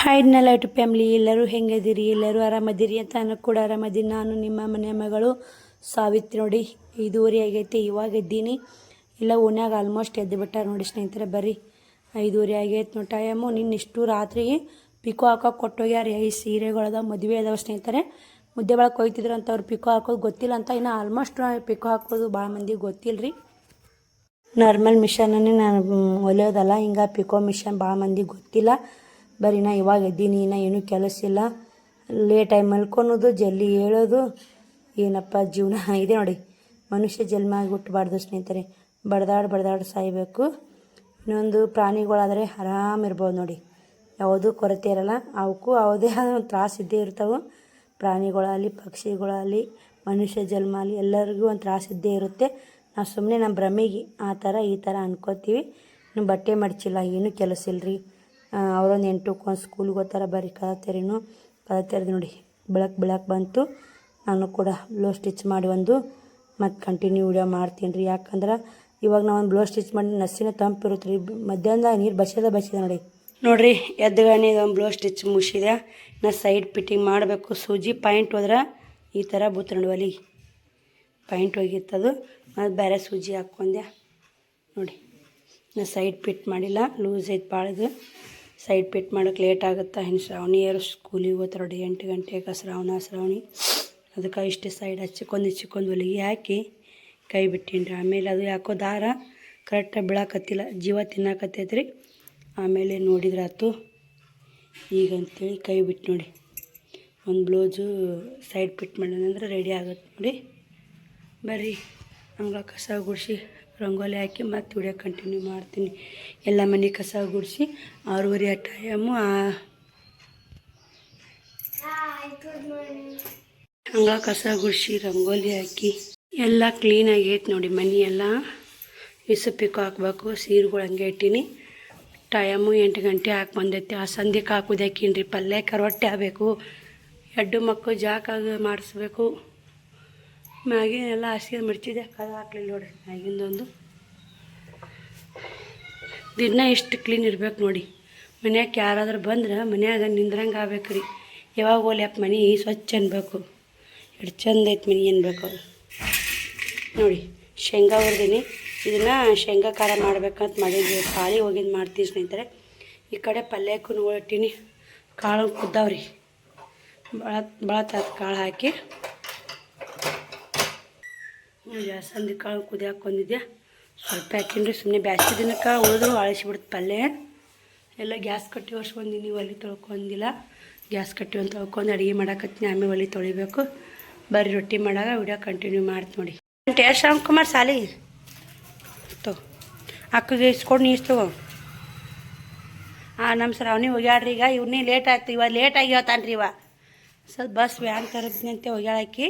Hi light family, ಎಲ್ಲರೂ ಹೆಂಗದಿರಿ? ಎಲ್ಲರೂ ಆರಾಮದಿರಿ ಅಂತ ನಾನು ಕೂಡ ಆರಾಮದೀನಿ. ನಾನು ನಿಮ್ಮ ಮನೆ ಮಗಳು ಸಾವಿತ್ರಿ. ನೋಡಿ 5:30 ಆಗೈತೆ, ಇವಾಗ ಎದ್ದೀನಿ. ಇಲ್ಲ ಓನ್ಯಾಗ ಆಲ್ಮೋಸ್ಟ್ ಎದ್ದು ಬಿಟ್ಟಾರ ನೋಡಿ ಸ್ನೇಹಿತರೆ. ಬರ್ರಿ 5:30 ಆಗೈತೆ ನೋಡಿ ಟೈಮು. ನಿನ್ನಿಷ್ಟು ರಾತ್ರಿ ಪಿಕೋ ಹಾಕೋಕೆ ಕೊಟ್ಟೋಗ್ಯಾರ. ಈ ಸೀರೆಗಳದ ಮದುವೆ ಅದಾವ ಸ್ನೇಹಿತರೆ. ಮುದ್ದೆ ಬಳಕೆ ಹೋಯ್ತಿದ್ರು ಅಂತ ಅವ್ರು ಪಿಕೋ ಹಾಕೋದು ಗೊತ್ತಿಲ್ಲ ಅಂತ. ಇನ್ನು ಆಲ್ಮೋಸ್ಟ್ ಪಿಕೋ ಹಾಕೋದು ಭಾಳ ಮಂದಿಗೆ ಗೊತ್ತಿಲ್ಲ ರೀ. ನಾರ್ಮಲ್ ಮಿಷನ್ನೇ ನಾನು ಹೊಲಿಯೋದಲ್ಲ, ಹಿಂಗೆ ಪಿಕೋ ಮಿಷನ್ ಭಾಳ ಮಂದಿಗೆ ಗೊತ್ತಿಲ್ಲ. ಬರೀ ನಾ ಇವಾಗ ಎದ್ದೀನಿ, ಇನ್ನೂ ಏನೂ ಕೆಲಸ ಇಲ್ಲ. ಲೇಟಾಗಿ ಮಲ್ಕೊಳೋದು, ಜಲ್ದಿ ಹೇಳೋದು, ಏನಪ್ಪ ಜೀವನ ಇದೆ ನೋಡಿ. ಮನುಷ್ಯ ಜನ್ಮ ಆಗಿ ಹುಟ್ಟಬಾರ್ದು ಸ್ನೇಹಿತರೆ. ಬಡ್ದಾಡಿ ಸಾಯಬೇಕು. ಇನ್ನೊಂದು ಪ್ರಾಣಿಗಳಾದರೆ ಆರಾಮಿರ್ಬೋದು ನೋಡಿ, ಯಾವುದೂ ಕೊರತೆ ಇರಲ್ಲ. ಅವಕ್ಕೂ ಯಾವುದೇ ಒಂದು ತ್ರಾಸು ಇದ್ದೇ ಇರ್ತಾವೆ. ಪ್ರಾಣಿಗಳಾಗಲಿ, ಪಕ್ಷಿಗಳಾಗಲಿ, ಮನುಷ್ಯ ಜನ್ಮ ಆಗಲಿ, ಎಲ್ಲರಿಗೂ ಒಂದು ತ್ರಾಸು ಇದ್ದೇ ಇರುತ್ತೆ. ನಾವು ಸುಮ್ಮನೆ ನಮ್ಮ ಭ್ರಮೆಗೆ ಆ ಥರ ಈ ಥರ ಅನ್ಕೋತೀವಿ. ಇನ್ನು ಬಟ್ಟೆ ಮಡಚಿಲ್ಲ, ಏನೂ ಕೆಲಸ ಇಲ್ಲರಿ. ಅವರೊಂದು 8ಕ್ಕೆ ಸ್ಕೂಲ್ಗೆ ಹೋಗ್ತಾರ. ಬರೀ ಕದ ತೆರೆದು ನೋಡಿ, ಬೆಳಕು ಬಂತು. ನಾನು ಕೂಡ ಬ್ಲೌಸ್ ಸ್ಟಿಚ್ ಮಾಡಿ ಮತ್ತು ಕಂಟಿನ್ಯೂ ವಿಡಿಯೋ ಮಾಡ್ತೀನಿ ರೀ. ಯಾಕಂದ್ರೆ ಇವಾಗ ನಾವು ಒಂದು ಬ್ಲೌಸ್ ಸ್ಟಿಚ್ ಮಾಡಿ ನಸಿನ ತಂಪಿರುತ್ತೆ ರೀ. ಮಧ್ಯಾಹ್ನ ನೀರು ಬಸಿದ ನೋಡಿರಿ. ಎದ್ದುಗಣಿ ಒಂದು ಬ್ಲೌಸ್ ಸ್ಟಿಚ್ ಮುಗಿಸಿದೆ. ನಾ ಸೈಡ್ ಫಿಟ್ಟಿಂಗ್ ಮಾಡಬೇಕು. ಸೂಜಿ ಪಾಯಿಂಟ್ ಹೋದ್ರೆ ಈ ಥರ ಬೂತ್ ನೋಡಿ, ಒಲಿ ಪಾಯಿಂಟ್ ಹೋಗಿತ್ತದು. ಮತ್ತು ಬೇರೆ ಸೂಜಿ ಹಾಕ್ಕೊಂಡೆ ನೋಡಿ. ನಾ ಸೈಡ್ ಫಿಟ್ ಮಾಡಿಲ್ಲ, ಲೂಸ್ ಐತೆ ಭಾಳದು. ಸೈಡ್ ಫಿಟ್ ಮಾಡೋಕೆ ಲೇಟ್ ಆಗುತ್ತೆ. ಇನ್ನು ಶ್ರಾವಣಿಯರು ಸ್ಕೂಲಿಗೆ ಹೋಗ್ತಾರೆ ನೋಡಿ 8 ಗಂಟೆಗೆ. ಶ್ರಾವಣಿ ಅದಕ್ಕೆ ಇಷ್ಟೇ ಸೈಡ್ ಹಚ್ಚಿಕೊಂಡು ಹೊಲಿಗೆ ಹಾಕಿ ಕೈ ಬಿಟ್ಟೀನಿ ರೀ. ಆಮೇಲೆ ಅದು ಯಾಕೋ ದಾರ ಕರೆಕ್ಟಾಗಿ ಬೀಳಾಕತ್ತಿಲ್ಲ, ಜೀವ ತಿನ್ನಾಕತ್ತೈತ್ರಿ. ಆಮೇಲೆ ನೋಡಿದ್ರಾತು ಈಗಂತೇಳಿ ಕೈ ಬಿಟ್ಟು ನೋಡಿ. ಒಂದು ಬ್ಲೌಸು ಸೈಡ್ ಫಿಟ್ ಮಾಡೋದಂದ್ರೆ ರೆಡಿ ಆಗುತ್ತೆ ನೋಡಿ. ಬರ್ರಿ ಹಂಗೆ ಕಸ ಗುಡಿಸಿ ರಂಗೋಲಿ ಹಾಕಿ ಮತ್ತು ವಿಡಿಯೋ ಕಂಟಿನ್ಯೂ ಮಾಡ್ತೀನಿ. ಎಲ್ಲ ಮನೆ ಕಸ ಗುಡಿಸಿ 6:30 ಟೈಮು. ಹಂಗೆ ಕಸ ಗುಡಿಸಿ ರಂಗೋಲಿ ಹಾಕಿ ಎಲ್ಲ ಕ್ಲೀನ್ ಆಗೈತೆ ನೋಡಿ. ಮನೆ ಎಲ್ಲ ಪಿಕೋ ಹಾಕ್ಬೇಕು. ಸೀರೆಗಳು ಹಂಗೆ ಇಟ್ಟೀನಿ. ಟೈಮು 8 ಗಂಟೆ ಹಾಕಿ ಬಂದೈತೆ. ಆ ಸಂಧ್ಯಕ್ಕೆ ಹಾಕೋದು ಹಾಕೀನಿ ರೀ. ಪಲ್ಯಕ್ಕೆ ರೊಟ್ಟಿ ಆಗಬೇಕು, ಎಡ್ಡು ಮಕ್ಕಳು ಜಾಕಾಗ ಮಾಡಿಸ್ಬೇಕು. ಮ್ಯಾಗಿನೆಲ್ಲ ಹಾಸಿಗೆ ಮಿಡ್ಚಿದೆ, ಕದ ಹಾಕ್ಲಿಲ್ಲ ನೋಡಿ. ಮ್ಯಾಗಿಂದೊಂದು ದಿನ ಎಷ್ಟು ಕ್ಲೀನ್ ಇರ್ಬೇಕು ನೋಡಿ. ಮನ್ಯಾಗ ಯಾರಾದ್ರೂ ಬಂದ್ರೆ ಮನ್ಯಾಗ ನಿಂದ್ರಂಗೆ ಆಗ್ಬೇಕು ರೀ. ಯಾವಾಗ ಹೋಗ್ಲಿಯಪ್ಪ ಮನೆ ಸ್ವಚ್ಛ ಅನ್ಬೇಕು. ಎಷ್ಟು ಚಂದ ಐತೆ ಮನೆ ಅನ್ಬೇಕು ನೋಡಿ. ಶೇಂಗಾ ಹುರಿದೀನಿ. ಇದನ್ನು ಶೇಂಗಾ ಖಾರ ಮಾಡ್ಬೇಕಂತ ಮಾಡಿದ್ವಿ. ಕಾಳಿ ಹೋಗಿದ್ದು ಮಾಡ್ತೀವಿ ಸ್ನೇಹಿತರೆ. ಈ ಕಡೆ ಪಲ್ಯಕ್ಕೂ ಇಟ್ಟೀನಿ. ಕಾಳು ಕುದ್ದಾವ್ರಿ, ಬಳತಾದ ಕಾಳು ಹಾಕಿ ಸಂದಿ ಕಾಳು ಕುದಿ ಹಾಕ್ಕೊಂಡಿದ್ದೆ. ಸ್ವಲ್ಪ ಹಾಕಿನ್ರಿ. ಸುಮ್ಮನೆ ಬ್ಯಾಸ್ಗೆ ದಿನಕ್ಕೆ ಉಳಿದ್ರು ಅಳಿಸಿಬಿಡ್ತು ಪಲ್ಯ. ಎಲ್ಲ ಗ್ಯಾಸ್ ಕಟ್ಟಿ ಒರ್ಸ್ಕೊಂಡಿನಿ. ಒಲೆ ತೊಳ್ಕೊಂಡಿಲ್ಲ. ಗ್ಯಾಸ್ ಕಟ್ಟಿ ಒಂದು ತೊಳ್ಕೊಂಡು ಅಡುಗೆ ಮಾಡಾಕತ್ತೀನಿ. ಆಮೇಲೆ ಒಲೆ ತೊಳಿಬೇಕು. ಬರೀ ರೊಟ್ಟಿ ಮಾಡಾಗ ವಿಡಿಯೋ ಕಂಟಿನ್ಯೂ ಮಾಡ್ತೀನಿ ನೋಡಿ. ಶ್ಯಾಮ್ ಸಾಲಿ ಅಕ್ಕಗೆ ಇಸ್ಕೊಂಡು ನೀ ಇಸ್ತು. ನಮ್ಮ ಶ್ರಾವಣಿ ಹೋಗ್ಯಾಡ್ರಿ. ಈಗ ಇವ್ನೇ ಲೇಟ್ ಆಯ್ತು. ಇವಾಗ ಲೇಟಾಗಿ ಹೇಳ್ತಾನ್ರಿ. ಇವ ಸ್ವಲ್ಪ ಬಸ್ ವ್ಯಾನ್ ಕರೆದ್ನಿ ಅಂತ ಹೋಗ್ಯಾಳಕ್ಕಿ.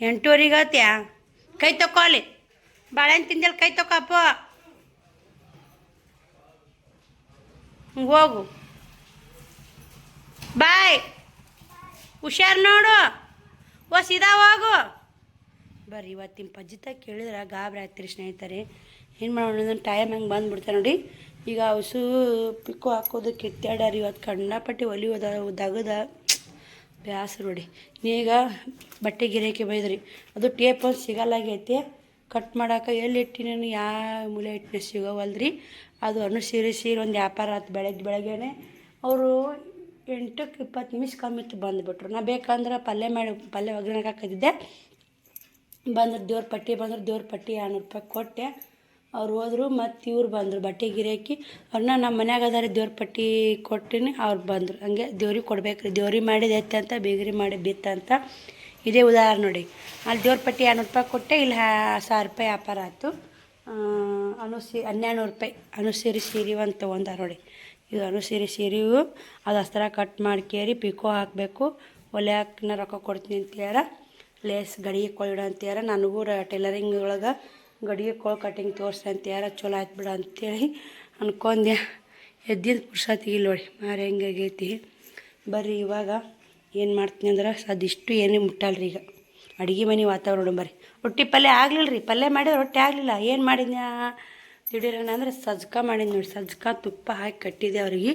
8:30 ಆತ್ಯಾ? ಕೈ ತೊಗೊಲಿ. ಬಾಳೆಹಣ್ಣು ತಿಂದೇಳಿ ಕೈ ತೊಗೊಪ್ಪ. ಹೋಗು ಬಾಯ್. ಹುಷಾರು ನೋಡು. ಸೀದಾ ಹೋಗು. ಬರ್ರಿ ಇವತ್ತಿನ ಪಜ್ಜಿತ ಕೇಳಿದ್ರೆ ಗಾಬರಿ ಆಗ್ತೀರಿ ಸ್ನೇಹಿತರೆ. ಏನು ಮಾಡೋಣ, ಟೈಮ್ ಹಂಗೆ ಬಂದುಬಿಡ್ತಾರೆ ನೋಡಿ. ಈಗ ಹಸು ಪಿಕ್ಕು ಹಾಕೋದು ಕಿತ್ತಾಡ್ಯಾರ. ಇವತ್ತು ಕಣ್ಣಾಪಟ್ಟಿ ಒಲಿ ದಗದ ಬ್ಯಾಸರು ನೋಡಿ. ಈಗ ಬಟ್ಟೆ ಗಿರಾಕಿ ಬೈದ್ರಿ. ಅದು ಟೇಪ್ ಒಂದು ಸಿಗಲ್ಲಾಗೈತಿ. ಕಟ್ ಮಾಡೋಕೆ ಎಲ್ಲಿ ಇಟ್ಟು ನಾನು ಯಾವ ಮೂಲೆ ಇಟ್ಟಿನ ಸಿಗೋವಲ್ರಿ. ಅದು ಸೀರೆ ಒಂದು ವ್ಯಾಪಾರ ಆಯ್ತು. ಬೆಳಗ್ಗೆನೆ ಅವರು 8ಕ್ಕೆ 20 ನಿಮಿಷ ಕಮ್ಮಿತ್ತು ಬಂದುಬಿಟ್ರು. ನಾ ಬೇಕಂದ್ರೆ ಪಲ್ಯ ಒಗ್ಗರಣೆಗೆ ಹಾಕಿದ್ದೆ. ಬಂದ್ರೆ ದೇವ್ರ ಪಟ್ಟಿ 200 ರೂಪಾಯಿ ಕೊಟ್ಟೆ. ಅವ್ರು ಹೋದ್ರು. ಮತ್ತು ಇವ್ರು ಬಂದರು ಬಟ್ಟೆ ಗಿರಾಕಿ. ಅವ್ರನ್ನ ನಮ್ಮ ಮನ್ಯಾಗ ಅದಾರ ದೇವ್ರ ಪಟ್ಟಿ ಕೊಟ್ಟಿನಿ. ಅವ್ರು ಬಂದರು. ಹಂಗೆ ದೇವ್ರಿಗೆ ಕೊಡ್ಬೇಕು ರೀ. ದೇವ್ರಿಗೆ ಮಾಡಿದ ಎತ್ತಂತ ಬೇಗರಿ ಮಾಡಿ ಬಿತ್ತಂತ. ಇದೇ ಉದಾಹರಣೆ ನೋಡಿ. ಅಲ್ಲಿ ದೇವ್ರ ಪಟ್ಟಿ 200 ರೂಪಾಯಿ ಕೊಟ್ಟೆ. ಇಲ್ಲಿ 1000 ರೂಪಾಯಿ ವ್ಯಾಪಾರ ಆಯಿತು. 1200 ರೂಪಾಯಿ ಸೀರೆ ಒಂದು ತೊಗೊಂಡಾರ ನೋಡಿ. ಇದು ಸೀರೆವು ಅದು ಅಸ್ತ್ರ ಕಟ್ ಮಾಡ್ಕೇರಿ ಪಿಕೋ ಹಾಕಬೇಕು. ಒಲೆ ಹಾಕಿ ರೊಕ್ಕ ಕೊಡ್ತೀನಿ ಅಂತೀಯಾರ. ಲೇಸ್ ಗಡಿಗೆ ಕೊಳಿಡ ಅಂತೀಯಾರ. ನನಗೂ ಟೈಲರಿಂಗ್ ಒಳಗೆ ಗಡಿಗೆ ಕೊಳು ಕಟಿಂಗ್ ತೋರಿಸಿ ಅಂತೀಯಾರ. ಚಲೋ ಆಯ್ತು ಬಿಡ ಅಂತೇಳಿ ಅನ್ಕೊಂಡೆ. ಎದ್ದಿನ ಪುರ್ಸತ್ತಿಗೆ ನೋಡಿ ಮಾರಿ ಹೆಂಗಾಗೈತಿ. ಬರ್ರಿ ಇವಾಗ ಏನು ಮಾಡ್ತೀನಿ ಅಂದ್ರೆ ಅದಿಷ್ಟು ಏನೇ ಮುಟ್ಟಲ್ರಿ. ಈಗ ಅಡುಗೆ ಮನೆ ವಾತಾವರಣ ಬರ್ರಿ. ರೊಟ್ಟಿ ಪಲ್ಯ ಆಗಲಿಲ್ಲ ರೀ. ಪಲ್ಯ ಮಾಡಿದ್ರೆ ರೊಟ್ಟಿ ಆಗಲಿಲ್ಲ. ಏನು ಮಾಡಿದ್ನ ದಿಢೀರನ ಅಂದರೆ ಸಜ್ಕ ಮಾಡಿದ್ ನೋಡಿ. ಸಜ್ಕ ತುಪ್ಪ ಹಾಕಿ ಕಟ್ಟಿದೆ ಅವ್ರಿಗೆ.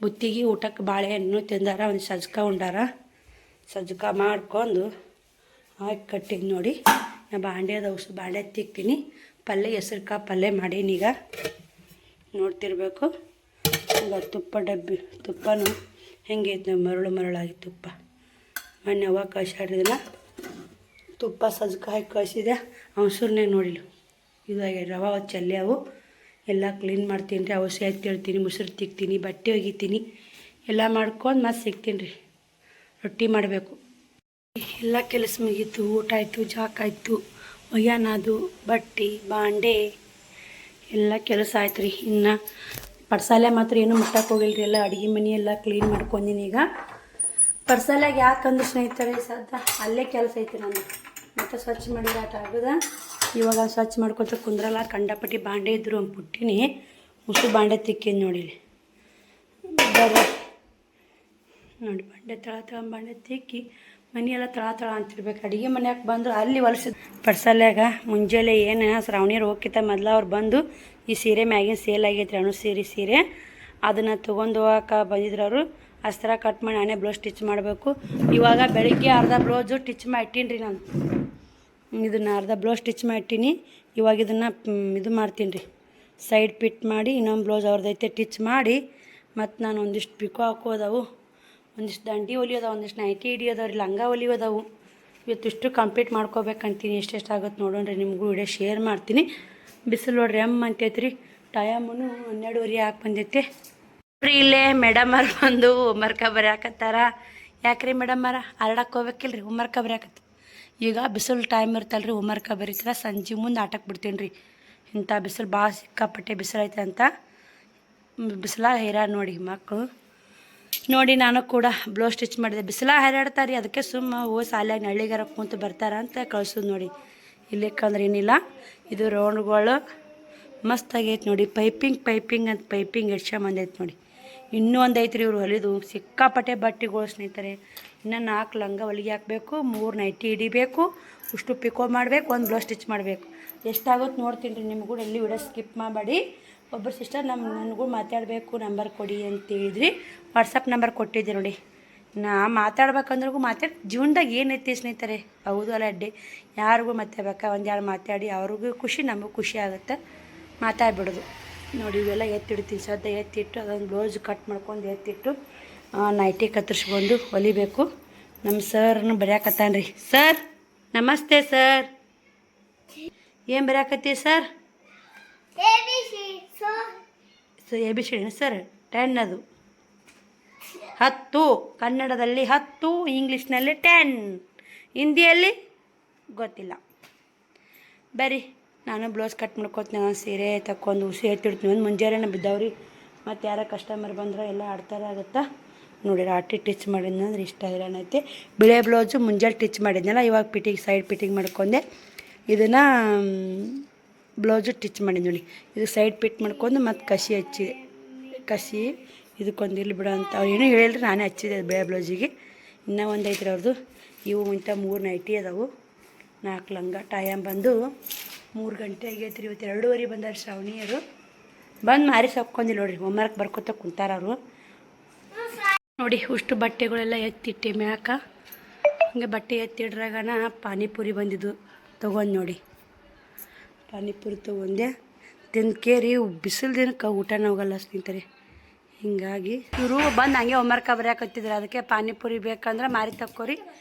ಬುತ್ತಿಗೆ ಊಟಕ್ಕೆ ಬಾಳೆಹಣ್ಣು ತಿಂದಾರ, ಒಂದು ಸಜ್ಕ ಉಂಡಾರ. ಸಜ್ಕ ಮಾಡ್ಕೊಂಡು ಹಾಕಿ ಕಟ್ಟಿದ್ದು ನೋಡಿ. ನಾ ಬಾಂಡೆ ತಿಕ್ತೀನಿ. ಪಲ್ಯ ಹೆಸ್ರುಕಾಳು ಪಲ್ಯ ಮಾಡೀನಿ. ಈಗ ನೋಡ್ತಿರ್ಬೇಕು. ಈಗ ತುಪ್ಪನೂ ಹೆಂಗೈತೆ ಮರಳಾಗಿ ತುಪ್ಪ. ಮೊನ್ನೆ ಅವಾಗ ಕಳ್ಸಾಡಿದಿಲ್ಲ ತುಪ್ಪ ಸಜ್ಕ ಹಾಕಿ ಕಳಿಸಿದೆ. ಅವಸರ್ನಾಗ ನೋಡಿಲ್ಲ ಇದು ರವೆ ಚೆಲ್ಲಿ ಅವು ಎಲ್ಲ ಕ್ಲೀನ್ ಮಾಡ್ತೀನಿ ರೀ. ಔಷಧಿ ಎತ್ತಿಡ್ತೀನಿ, ಮುಸುರು ತಿಕ್ತೀನಿ, ಬಟ್ಟೆ ಒಗಿತೀನಿ, ಎಲ್ಲ ಮಾಡ್ಕೊಂಡು ಮತ್ತೆ ಸಿಗ್ತೀನಿ ರೀ. ರೊಟ್ಟಿ ಮಾಡಬೇಕು. ಎಲ್ಲ ಕೆಲಸ ಮುಗೀತು. ಊಟ ಆಯಿತು, ಜಾಕ್ ಆಯಿತು, ಒಯ್ಯಾನದು, ಬಟ್ಟೆ ಬಾಂಡೆ ಎಲ್ಲ ಕೆಲಸ ಆಯ್ತು ರೀ. ಇನ್ನು ಪಡ್ಸಾಲೆ ಮಾತ್ರ ಏನೂ ಮುಟ್ಟಕ್ಕೆ ಹೋಗಿಲ್ಲ ರೀ. ಎಲ್ಲ ಅಡುಗೆ ಮನೆ ಎಲ್ಲ ಕ್ಲೀನ್ ಮಾಡ್ಕೊಂಡಿನಿ. ಈಗ ಪಡ್ಸಾಲ್ಯಾಗ ಯಾಕಂದ್ರೆ ಸ್ನೇಹಿತರೆ ಸದ್ದ ಅಲ್ಲೇ ಕೆಲಸ ಐತಿ ನಾನು. ಮತ್ತು ಸ್ವಚ್ಛ ಮಾಡಿದ್ರೆ ಆಟ ಆಗೋದ. ಇವಾಗ ಸ್ವಚ್ಛ ಮಾಡ್ಕೊತ ಕುಂದ್ರಲ್ಲ. ಕಂಡಪಟ್ಟಿ ಬಾಂಡೆ ಇದ್ರು ಒಂದು ಪುಟ್ಟಿನಿ ಮುಸು ಬಾಂಡೆ ತಿಕ್ಕೇನು ನೋಡಿ. ಬರ್ರಿ ನೋಡಿ, ಬಾಂಡೆ ತಳ ಬಾಂಡೆ ತಿಕ್ಕಿ ಮನೆಯೆಲ್ಲ ತಳ ಅಂತಿರ್ಬೇಕು. ಅಡುಗೆ ಮನ್ಯಾಗ ಬಂದು ಅಲ್ಲಿ ಹೊಲಸಿದ ಪಡ್ಸಲ್ಯಾಗ ಮುಂಜಾನೆ ಏನು ಶ್ರಾವಣಿಯರು ಹೋಗಿತ್ತ ಮೊದಲು ಅವ್ರು ಬಂದು ಈ ಸೀರೆ ಮ್ಯಾಗಿನ ಸೇಲ್ ಆಗೈತೆ ರೀ. ಸೀರೆ ಅದನ್ನು ತೊಗೊಂಡು ಹೋಗಕ್ಕೆ ಬಂದಿದ್ರು ಅವರು. ಅಸ್ತ್ರ ಕಟ್ ಮಾಡಿ ನಾನೇ ಬ್ಲೌಸ್ ಸ್ಟಿಚ್ ಮಾಡಬೇಕು. ಇವಾಗ ಬೆಳಿಗ್ಗೆ ಅರ್ಧ ಬ್ಲೌಸು ಸ್ಟಿಚ್ ಮಾಡಿಟ್ಟೀನಿ ರೀ. ನಾನು ಇದನ್ನು ಅರ್ಧ ಬ್ಲೌಸ್ ಸ್ಟಿಚ್ ಮಾಡಿಟ್ಟೀನಿ. ಇವಾಗ ಇದನ್ನು ಇದು ಮಾಡ್ತೀನಿ ರೀ. ಸೈಡ್ ಪಿಟ್ ಮಾಡಿ ಇನ್ನೊಂದು ಬ್ಲೌಸ್ ಅವ್ರದ್ದೈತೆ ಸ್ಟಿಚ್ ಮಾಡಿ, ಮತ್ತು ನಾನು ಒಂದಿಷ್ಟು ಪಿಕೋ ಹಾಕೋದವು, ಒಂದಿಷ್ಟು ದಂಡಿ ಹೊಲಿಯೋದವು, ಒಂದಿಷ್ಟು ನೈಟಿ ಹಿಡಿಯೋದವ್ರಿ, ಲಂಗ ಹೊಲಿಯೋದವು. ಇವತ್ತಿಷ್ಟು ಕಂಪ್ಲೀಟ್ ಮಾಡ್ಕೋಬೇಕಂತೀನಿ. ಎಷ್ಟೆಷ್ಟು ಆಗುತ್ತೆ ನೋಡೋಣ್ರಿ. ನಿಮಗೂ ವಿಡಿಯೋ ಶೇರ್ ಮಾಡ್ತೀನಿ. ಬಿಸಿಲು ನೋಡ್ರಿ ಅಂತೈತೆ ರೀ. ಟೈಮೂ 12:30 ಹಾಕಿ ಬಂದೈತೆ ರೀ. ಇಲ್ಲೇ ಮೇಡಮರು ಬಂದು ಹೋಮ್ವರ್ಕ ಬರೆಯಾಕತ್ತಾರ. ಯಾಕ್ರಿ ಮೇಡಮ್ಮರ ಆಡಕ್ಕೆ ಹೋಗ್ಬೇಕಿಲ್ಲ ರೀ, ಹೋಮ್ವರ್ಕ ಬರೆಯಾಕತ್ತ. ಈಗ ಬಿಸಿಲು ಟೈಮ್ ಇರ್ತಲ್ಲ ರೀ, ಹೋಮ್ವರ್ಕ ಬರೀತಾರ. ಸಂಜೆ ಮುಂದೆ ಆಟಕ್ಕೆ ಬಿಡ್ತೀನಿ ರೀ. ಇಂಥ ಬಿಸಿಲು ಭಾಳ ಸಿಕ್ಕಾಪಟ್ಟೆ ಬಿಸಿಲು ಐತೆ ಅಂತ ಬಿಸಿಲ ಹೈರಾಣ ನೋಡಿ ಮಕ್ಕಳು. ನೋಡಿ ನಾನು ಕೂಡ ಬ್ಲೌಸ್ ಸ್ಟಿಚ್ ಮಾಡಿದೆ. ಬಿಸಿಲ ಹೈರಾಡ್ತಾರೆ ರೀ. ಅದಕ್ಕೆ ಹೋಗಿ ಶಾಲ್ಯಾಗ ನಳ್ಳಿಗಾರ ಕುಂತು ಬರ್ತಾರ ಅಂತ ಕಳ್ಸೋದು ನೋಡಿ. ಇಲ್ಲಿಕ್ಕಂದ್ರೆ ಏನಿಲ್ಲ. ಇದು ರೌಂಡ್ಗಳು ಮಸ್ತ್ ಆಗೈತೆ ನೋಡಿ. ಪೈಪಿಂಗ್ ಅಂತ ಪೈಪಿಂಗ್ ಎಡ್ಸ್ಕೊಂಬಂದೈತೆ ನೋಡಿ. ಇನ್ನೂ ಒಂದು ಐತ್ರಿ ಇವ್ರು ಹೊಲಿದು ಸಿಕ್ಕಾಪಟ್ಟೆ ಬಟ್ಟೆಗಳು ಸ್ನೇಹಿತರೆ. ಇನ್ನು 4 ಲಂಗ ಹೊಲಿಗೆ ಹಾಕಬೇಕು, 3 ನೈಟಿ ಹಿಡಿಬೇಕು, ಉಷ್ಟು ಪಿಕೋ ಮಾಡಬೇಕು, ಒಂದು ಬ್ಲೌಸ್ ಸ್ಟಿಚ್ ಮಾಡಬೇಕು. ಎಷ್ಟಾಗುತ್ತೆ ನೋಡ್ತೀನಿ ರೀ. ನಿಮಗೂ ಎಲ್ಲಿ ವಿಡಿಯೋ ಸ್ಕಿಪ್ ಮಾಡಬೇಡಿ. ಒಬ್ಬರು ಸಿಸ್ಟರ್ ನನಗೂ ಮಾತಾಡಬೇಕು ನಂಬರ್ ಕೊಡಿ ಅಂತೇಳಿದ್ರಿ. ವಾಟ್ಸಪ್ ನಂಬರ್ ಕೊಟ್ಟಿದ್ದೆ ನೋಡಿ. ನಾ ಮಾತಾಡ್ಬೇಕಂದ್ರಿಗೂ ಜೀವನದಾಗ ಏನೈತಿ ಸ್ನೇಹಿತರೆ, ಹೌದು ಅಲ್ಲ ಅಡ್ಡಿ. ಯಾರಿಗೂ ಮಾತಾಡ್ಬೇಕಾ ಒಂದೆರಡು ಮಾತಾಡಿ ಅವ್ರಿಗೂ ಖುಷಿ, ನಮಗೂ ಖುಷಿ ಆಗುತ್ತೆ. ಮಾತಾಡ್ಬಿಡೋದು ನೋಡಿ. ಇವೆಲ್ಲ ಎತ್ತಿಡ್ತೀನಿ. ಸದ್ಯ ಎತ್ತಿಟ್ಟು ಅದೊಂದು ಬ್ಲೌಸ್ ಕಟ್ ಮಾಡ್ಕೊಂಡು ಎತ್ತಿಟ್ಟು ನೈಟಿ ಕತ್ತರಿಸ್ಕೊಂಡು ಹೊಲಿಬೇಕು. ನಮ್ಮ ಸರ್ನು ಬರೆಯಾಕತ್ತಾನ ರೀ. ಸರ್ ನಮಸ್ತೆ ಸರ್. ಏನು ಬರೆಯಾಕತ್ತೀವಿ ಸರ್? ABCD sir. 10 ಅದು 10 ಕನ್ನಡದಲ್ಲಿ 10, ಇಂಗ್ಲೀಷ್ನಲ್ಲಿ 10, ಹಿಂದಿಯಲ್ಲಿ ಗೊತ್ತಿಲ್ಲ. ಬರೀ ನಾನು ಬ್ಲೌಸ್ ಕಟ್ ಮಾಡ್ಕೊತೀನಿ. ನಾನು ಸೀರೆ ತಕ್ಕೊಂಡು ಉಸಿ ಎತ್ತಿಡ್ತೀನಿ. ಒಂದು ಮುಂಜಾನೆ ಬಿದ್ದವ್ರಿ. ಮತ್ತು ಯಾರ ಕಸ್ಟಮರ್ ಬಂದ್ರೆ ಎಲ್ಲ ಆಡ್ತಾರೆ ಆಗುತ್ತಾ ನೋಡಿ. ರಾಟಿ ಟಿಚ್ ಮಾಡಿದ್ನಂದ್ರೆ ಇಷ್ಟ ಇರೋಣೈತಿ. ಬಿಳೆ ಬ್ಲೌಸು ಮುಂಜಾನೆ ಟಿಚ್ ಮಾಡಿದ್ನಲ್ಲ, ಇವಾಗ ಸೈಡ್ ಪಿಟ್ಟಿಂಗ್ ಮಾಡ್ಕೊಂಡೆ. ಇದನ್ನು ಬ್ಲೌಸು ಟಿಚ್ ಮಾಡಿದ್ದು ನೋಡಿ. ಇದು ಸೈಡ್ ಪಿಟ್ ಮಾಡ್ಕೊಂಡು ಮತ್ತು ಕಸಿ ಇದಕ್ಕೊಂದು ಇಲ್ಲಿ ಬಿಡೋ ಅಂತ ಅವ್ರು ಏನೂ ಹೇಳಿಲ್ರಿ. ನಾನೇ ಹಚ್ಚಿದೆ ಬಿಳೆ ಬ್ಲೌಸಿಗೆ. ಇನ್ನೂ ಒಂದು ಐತ್ರಿ ಅವ್ರದ್ದು. ಇವು ಇಂಥ 3 ನೈಟಿ ಅದಾವು, 4 ಲಂಗ. ಟೈಮ್ ಬಂದು 3 ಗಂಟೆ ಆಗೈತೆ ರೀ. ಇವತ್ತು 2:30 ಬಂದಾರ ಶ್ರಾವಣಿಯರು. ಬಂದು ಮಾರಿ ಸೊಕ್ಕೊಂಡಿಲ್ಲ ನೋಡಿರಿ. ಹೋಮ್ವರ್ಕ್ ಬರ್ಕೊತ ಕುಂತಾರ ಅವರು ನೋಡಿ. ಉಷ್ಟು ಬಟ್ಟೆಗಳೆಲ್ಲ ಎತ್ತಿಟ್ಟೆ ಮ್ಯಾಕ. ಹಂಗೆ ಬಟ್ಟೆ ಎತ್ತಿಡ್ರಾಗನ ಪಾನಿಪುರಿ ಬಂದಿದ್ದು ತೊಗೊಂಡು ನೋಡಿ. ಪಾನಿಪುರಿ ತೊಗೊಂಡೆ ತಿಂದು ಕೇರಿ. ಬಿಸಿಲು ದಿನಕ್ಕೆ ಊಟನ ಹೋಗಲ್ಲ ಸ್ನೇಹಿತರೆ. ಹೀಗಾಗಿ ಇವರು ಬಂದು ಹಂಗೆ ಹೋಮ್ವರ್ಕ ಬರೆಯಾಕತ್ತಿದ್ರು. ಅದಕ್ಕೆ ಪಾನಿಪುರಿ ಬೇಕಂದ್ರೆ ಮಾರಿ ತಕ್ಕೋರಿ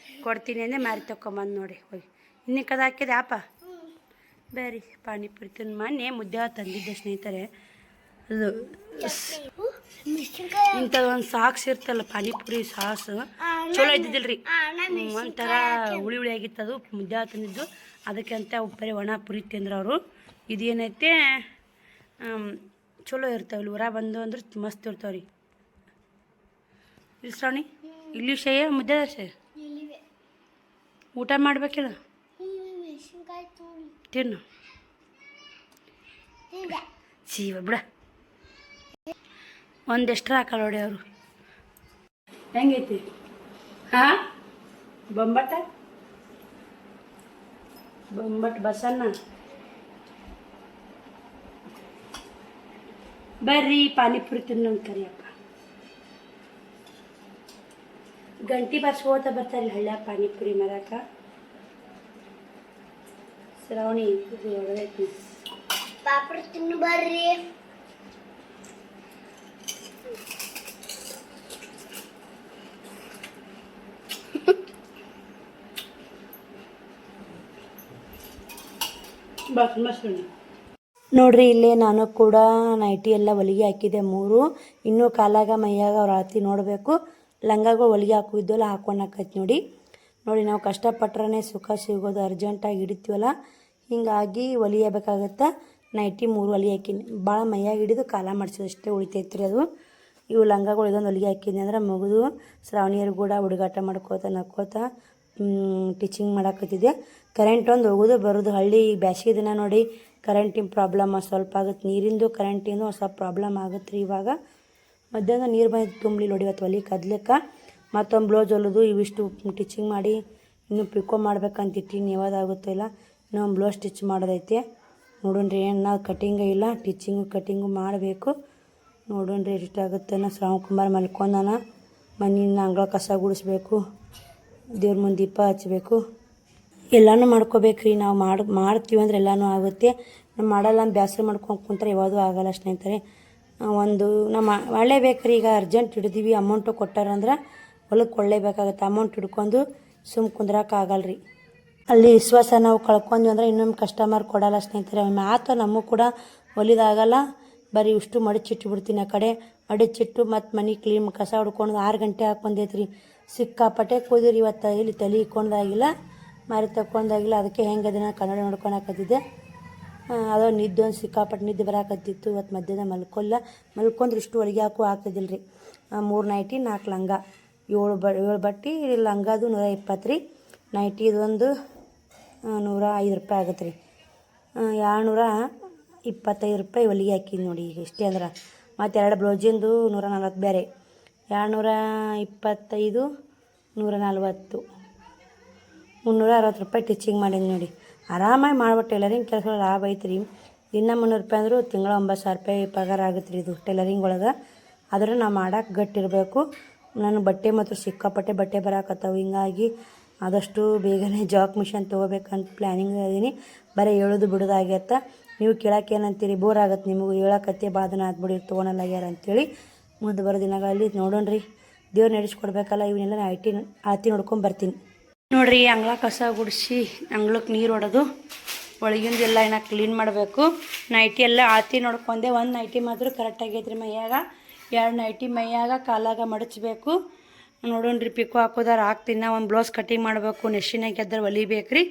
ಕೊಡ್ತೀನಿ ಅಂದರೆ ಮಾರಿ ತಕ್ಕೊಂಬಂದು ನೋಡಿ. ಹೋಗಿ ಇನ್ನೂ ಕದ ಹಾಕಿದೆ ಆಪ ಬೇರೆ ಪಾನಿಪುರಿ ತಿಂದು ಮೊನ್ನೆ ಮುದ್ದೆ ತಂದಿದ್ದೆ ಸ್ನೇಹಿತರೆ. ಅದು ಇಂಥದ್ದೊಂದು ಸಾಕ್ಸ್ ಇರ್ತಲ್ಲ ಪಾನಿಪುರಿ ಸಾಸು, ಚಲೋ ಇದ್ದಿದ್ದಿಲ್ಲ ರೀ. ಒಂಥರ ಹುಳಿ ಆಗಿತ್ತದು. ಮುದ್ದೆ ತಂದಿದ್ದು ಅದಕ್ಕೆ ಅಂತ ಬರೀ ಒಣ ಪುರಿ ತಿಂದ್ರೆ ಅವರು. ಇದೇನೈತೆ ಚಲೋ ಇರ್ತಾವೆ. ಊರ ಬಂದು ಅಂದ್ರೆ ಮಸ್ತ್ ಇರ್ತಾವೆ ರೀ. ಇಲ್ಲಿ ಶ್ರಾವಣಿ ಇಲ್ಲಿ ಶೇಯ ಮುದ್ದೆ ಶೇ ಊಟ ಮಾಡ್ಬೇಕಿಲ್ಲ ತಿನ್ನು ಜೀವ ಬಿಡ. ಒಂದು ಎಕ್ಸ್ಟ್ರಾ ಹಾಕಲ್ಲ ನೋಡಿ ಅವರು. ಹೆಂಗೈತಿ ಹಾಂ? ಬೊಂಬಟ್ಟ ಬಸಣ್ಣ ಬರ್ರಿ ಪಾನಿಪುರಿ ತಿನ್ನೋನ್ ಕರಿಯಪ್ಪ. ಗಂಟಿ ಬರ್ಸ್ಕೋತ ಬರ್ತಾರೆ ಹಳ್ಳ್ಯಾಗ ಪಾನಿಪುರಿ ಮರಕ. ಶ್ರಾವಣಿ ಹೊಡೆದೈತಿ ಪಾಪಡ್ ತಿನ್ನು ಬರ್ರಿ. ನೋಡ್ರಿ ಇಲ್ಲೇ ನಾನು ಕೂಡ ನೈಟಿ ಎಲ್ಲ ಹೊಲಿಗೆ ಹಾಕಿದ್ದೆ 3. ಇನ್ನೂ ಕಾಲಾಗ ಮೈಯಾಗ ಅವ್ರ ಅಳತಿ ನೋಡಬೇಕು. ಲಂಗಾಗಳು ಹೊಲಿಗೆ ಹಾಕಿದ್ವಲ್ಲ ಹಾಕ್ಕೊಳಕೈತಿ ನೋಡಿ. ನಾವು ಕಷ್ಟಪಟ್ರೆ ಸುಖ ಸಿಗೋದು, ಅರ್ಜೆಂಟಾಗಿ ಹಿಡಿತೀವಲ್ಲ, ಹೀಗಾಗಿ ಹೊಲಿಯಬೇಕಾಗತ್ತೆ. ನೈಟಿ 3 ಹೊಲಿಗೆ ಹಾಕಿನಿ. ಭಾಳ ಮೈಯಾಗ ಹಿಡಿದು ಕಾಲ ಮಾಡಿಸೋದಷ್ಟೇ ಉಳಿತೈತಿ ರೀ ಅದು. ಇವು ಲಂಗಾಗಳು ಇದೊಂದು ಹೊಲಿಗೆ ಹಾಕಿದ್ನಿ ಅಂದ್ರೆ ಮುಗಿದು ಶ್ರಾವಣಿಯರು ಕೂಡ ಹುಡುಗಾಟ ಮಾಡ್ಕೋತ ನಕ್ಕೋತ ಟೀಚಿಂಗ್ ಮಾಡಾಕತ್ತಿದ್ದೆ. ಕರೆಂಟ್ ಒಂದು ಹೋಗೋದು ಬರೋದು. ಹಳ್ಳಿ ಬ್ಯಾಸಿಗೆ ದಿನ ನೋಡಿ ಕರೆಂಟಿನ ಪ್ರಾಬ್ಲಮ್ ಸ್ವಲ್ಪ ಆಗುತ್ತೆ. ನೀರಿಂದು ಕರೆಂಟಿಂದು ಸ್ವಲ್ಪ ಪ್ರಾಬ್ಲಮ್ ಆಗುತ್ತೆ ರೀ. ಇವಾಗ ಮಧ್ಯಾಹ್ನ ನೀರು ಬಂದು ತುಂಬಲಿ ನೋಡಿ. ಇವತ್ತು ಹೊಲಿ ಕದ್ಲಿಕ್ಕೆ ಮತ್ತೊಂದು ಬ್ಲೌಸ್ ಹೊಲಿದು ಇವಿಷ್ಟು ಟೀಚಿಂಗ್ ಮಾಡಿ ಇನ್ನೂ ಪಿಕೋ ಮಾಡ್ಬೇಕಂತಿಟ್ಟಿನಿ. ಯಾವ್ದಾಗುತ್ತೋ ಇಲ್ಲ, ಇನ್ನೊಂದು ಬ್ಲೌಸ್ ಸ್ಟಿಚ್ ಮಾಡೋದೈತೆ. ನೋಡೋಣ್ರಿ ಏನು ಕಟಿಂಗ ಇಲ್ಲ, ಟೀಚಿಂಗು ಕಟಿಂಗು ಮಾಡಬೇಕು. ನೋಡೋಣ್ರಿ ಎಷ್ಟಾಗುತ್ತೆ. ಶ್ರಾವಣ್ ಕುಮಾರ್ ಮಲ್ಕೊಂಡಾನ. ಮಣ್ಣಿನ ಅಂಗಳ ಕಸ ಗುಡಿಸ್ಬೇಕು, ದೇವ್ರ ಮುಂದೆ ದೀಪ ಹಚ್ಚಬೇಕು, ಎಲ್ಲನೂ ಮಾಡ್ಕೋಬೇಕ್ರಿ. ನಾವು ಮಾಡ್ತೀವಿ ಅಂದ್ರೆ ಎಲ್ಲನೂ ಆಗುತ್ತೆ. ನಾವು ಮಾಡಲ್ಲ ಅಂತ ಬೇಸರ ಮಾಡ್ಕೊಂಡು ಕುಂತ್ರೆ ಯಾವುದು ಆಗಲ್ಲ ಸ್ನೇಹಿತರೆ. ಒಂದು ನಾವು ಮಾಡಲೇಬೇಕ್ರಿ. ಈಗ ಅರ್ಜೆಂಟ್ ಹಿಡಿದೀವಿ, ಅಮೌಂಟು ಕೊಟ್ಟಾರಂದ್ರೆ ಹೊಲಕ್ಕೆ ಕೊಳ್ಳೇಬೇಕಾಗತ್ತೆ. ಅಮೌಂಟ್ ಹಿಡ್ಕೊಂಡು ಕುಂದ್ರಕ್ಕಾಗಲ್ಲ ರೀ. ಅಲ್ಲಿ ವಿಶ್ವಾಸ ನಾವು ಕಳ್ಕೊಂಡ್ವಿ ಅಂದ್ರೆ ಇನ್ನೊಮ್ಮೆ ಕಸ್ಟಮರ್ ಕೊಡಲ್ಲ ಸ್ನೇಹಿತರೆ. ಮಾತು ನಮಗೂ ಕೂಡ ಹೊಲಿದಾಗಲ್ಲ. ಬರೀ ಇಷ್ಟು ಮಡಿಚಿಟ್ಟು ಬಿಡ್ತೀನಿ. ಆ ಕಡೆ ಮಡಿಚಿಟ್ಟು ಮತ್ತು ಮನೆ ಕ್ಲೀನ್ ಕಸ ಹೊಡ್ಕೊಂಡು 6 ಗಂಟೆ ಹಾಕ್ಕೊಂಡೈತ್ರಿ. ಸಿಕ್ಕಾಪಟ್ಟೆ ಕೂದಿರಿ ಇವತ್ತು. ಇಲ್ಲಿ ತಲೆ ಇಕ್ಕೊಂಡಾಗಿಲ್ಲ, ಮಾರಿ ತಕ್ಕೊಂಡಾಗಿಲ್ಲ. ಅದಕ್ಕೆ ಹೆಂಗೆ ದಿನ ಕನ್ನಡ ನೋಡ್ಕೊಳಕತ್ತಿದ್ದೆ. ಅದೋ ನಿದ್ದೆ ಒಂದು ಸಿಕ್ಕಾಪಟ್ಟೆ ನಿದ್ದೆ ಬರಾಕತ್ತಿತ್ತು. ಇವತ್ತು ಮಧ್ಯಾಹ್ನ ಮಲ್ಕೊಂಡ್ರೆ ಇಷ್ಟು ಹೊಲಿಗೆ ಆಗ್ತದಿಲ್ಲ ರೀ. 3 ನೈಟಿ 4 ಲಂಗ, 7 ಬಟ್ಟೆ. ಲಂಗದು 120 ರೀ. ನೈಟಿ ಇದೊಂದು 105 ರೂಪಾಯಿ ಆಗುತ್ತೆ ರೀ. 225 ರೂಪಾಯಿ ಹೊಲಿಗೆ ಹಾಕಿದ್ದು ನೋಡಿ. ಈಗ ಇಷ್ಟೇ ಅಂದ್ರೆ ಮತ್ತು 2 ಬ್ಲೌಸಿಂದು 140 ಬೇರೆ. 225, 140, 360 ರೂಪಾಯಿ ಟೀಚಿಂಗ್ ಮಾಡೀನಿ ನೋಡಿ. ಆರಾಮಾಗಿ ಮಾಡ್ಬಿಟ್ಟು ಟೈಲರಿಂಗ್ ಕೆಲಸ ಲಾಭ ಐತೆ ರೀ. ದಿನ 300 ರೂಪಾಯಿ ಅಂದರೂ ತಿಂಗಳ 9,000 ರೂಪಾಯಿ ಪಗಾರ ಆಗುತ್ತೆ ರೀ ಇದು ಟೈಲರಿಂಗ್ ಒಳಗೆ. ಆದ್ರೆ ನಾವು ಮಾಡೋಕೆ ಗಟ್ಟಿರಬೇಕು. ನಾನು ಬಟ್ಟೆ ಮಾತ್ರ ಸಿಕ್ಕಾಪಟ್ಟೆ ಬಟ್ಟೆ ಬರಾಕತ್ತಾವ. ಹಿಂಗಾಗಿ ಆದಷ್ಟು ಬೇಗನೆ ಜಾಕ್ ಮಿಷನ್ ತೊಗೋಬೇಕಂತ ಪ್ಲ್ಯಾನಿಂಗ್ ಅದೀನಿ. ಬರೀ ಹೇಳೋದು ಬಿಡೋದು ಆಗ್ಯತ್ತ. ನೀವು ಕೇಳೋಕೆ ಏನಂತೀರಿ? ಬೋರ್ ಆಗುತ್ತೆ ನಿಮಗೂ. ಹೇಳೋಕತ್ತೆ ಬಾದನ ಆದ್ಬಿಡಿ ತೊಗೊಳಲ್ಲಾಗ್ಯಾರ ಅಂಥೇಳಿ. ಮುಂದೆ ಬರೋ ದಿನಗಳಲ್ಲಿ ನೋಡೋಣ್ರಿ. ದೇವ್ರು ನಡೆಸ್ಕೊಡ್ಬೇಕಲ್ಲ. ಇವನ್ನೆಲ್ಲ ಆತಿ ನೋಡ್ಕೊಂಡು ಬರ್ತೀನಿ ನೋಡಿರಿ. ಅಂಗಳ ಕಸ ಗುಡಿಸಿ ಅಂಗ್ಳಕ್ಕೆ ನೀರು ಹೊಡೋದು, ಒಳಗಿಂದ ಎಲ್ಲ ಏನ ಕ್ಲೀನ್ ಮಾಡಬೇಕು. ನೈಟಿ ಎಲ್ಲ ಆತಿ ನೋಡ್ಕೊಂಡೆ. 1 ನೈಟಿ ಮಾತ್ರ ಕರೆಕ್ಟ್ ಆಗೈತ್ರಿ ಮೈಯಾಗ. 2 ನೈಟಿ ಮೈಯಾಗ ಕಾಲಾಗ ಮಡಚಬೇಕು. ನೋಡೋಣ್ರಿ ಪಿಕ್ಕು ಹಾಕೋದಾರ ಹಾಕ್ತೀನಿ. ಒಂದು ಬ್ಲೌಸ್ ಕಟಿಂಗ್ ಮಾಡಬೇಕು. ನೆಶಿನಾಗ ಗೆದ್ದರೆ ಹೊಲಿಬೇಕು ರೀ.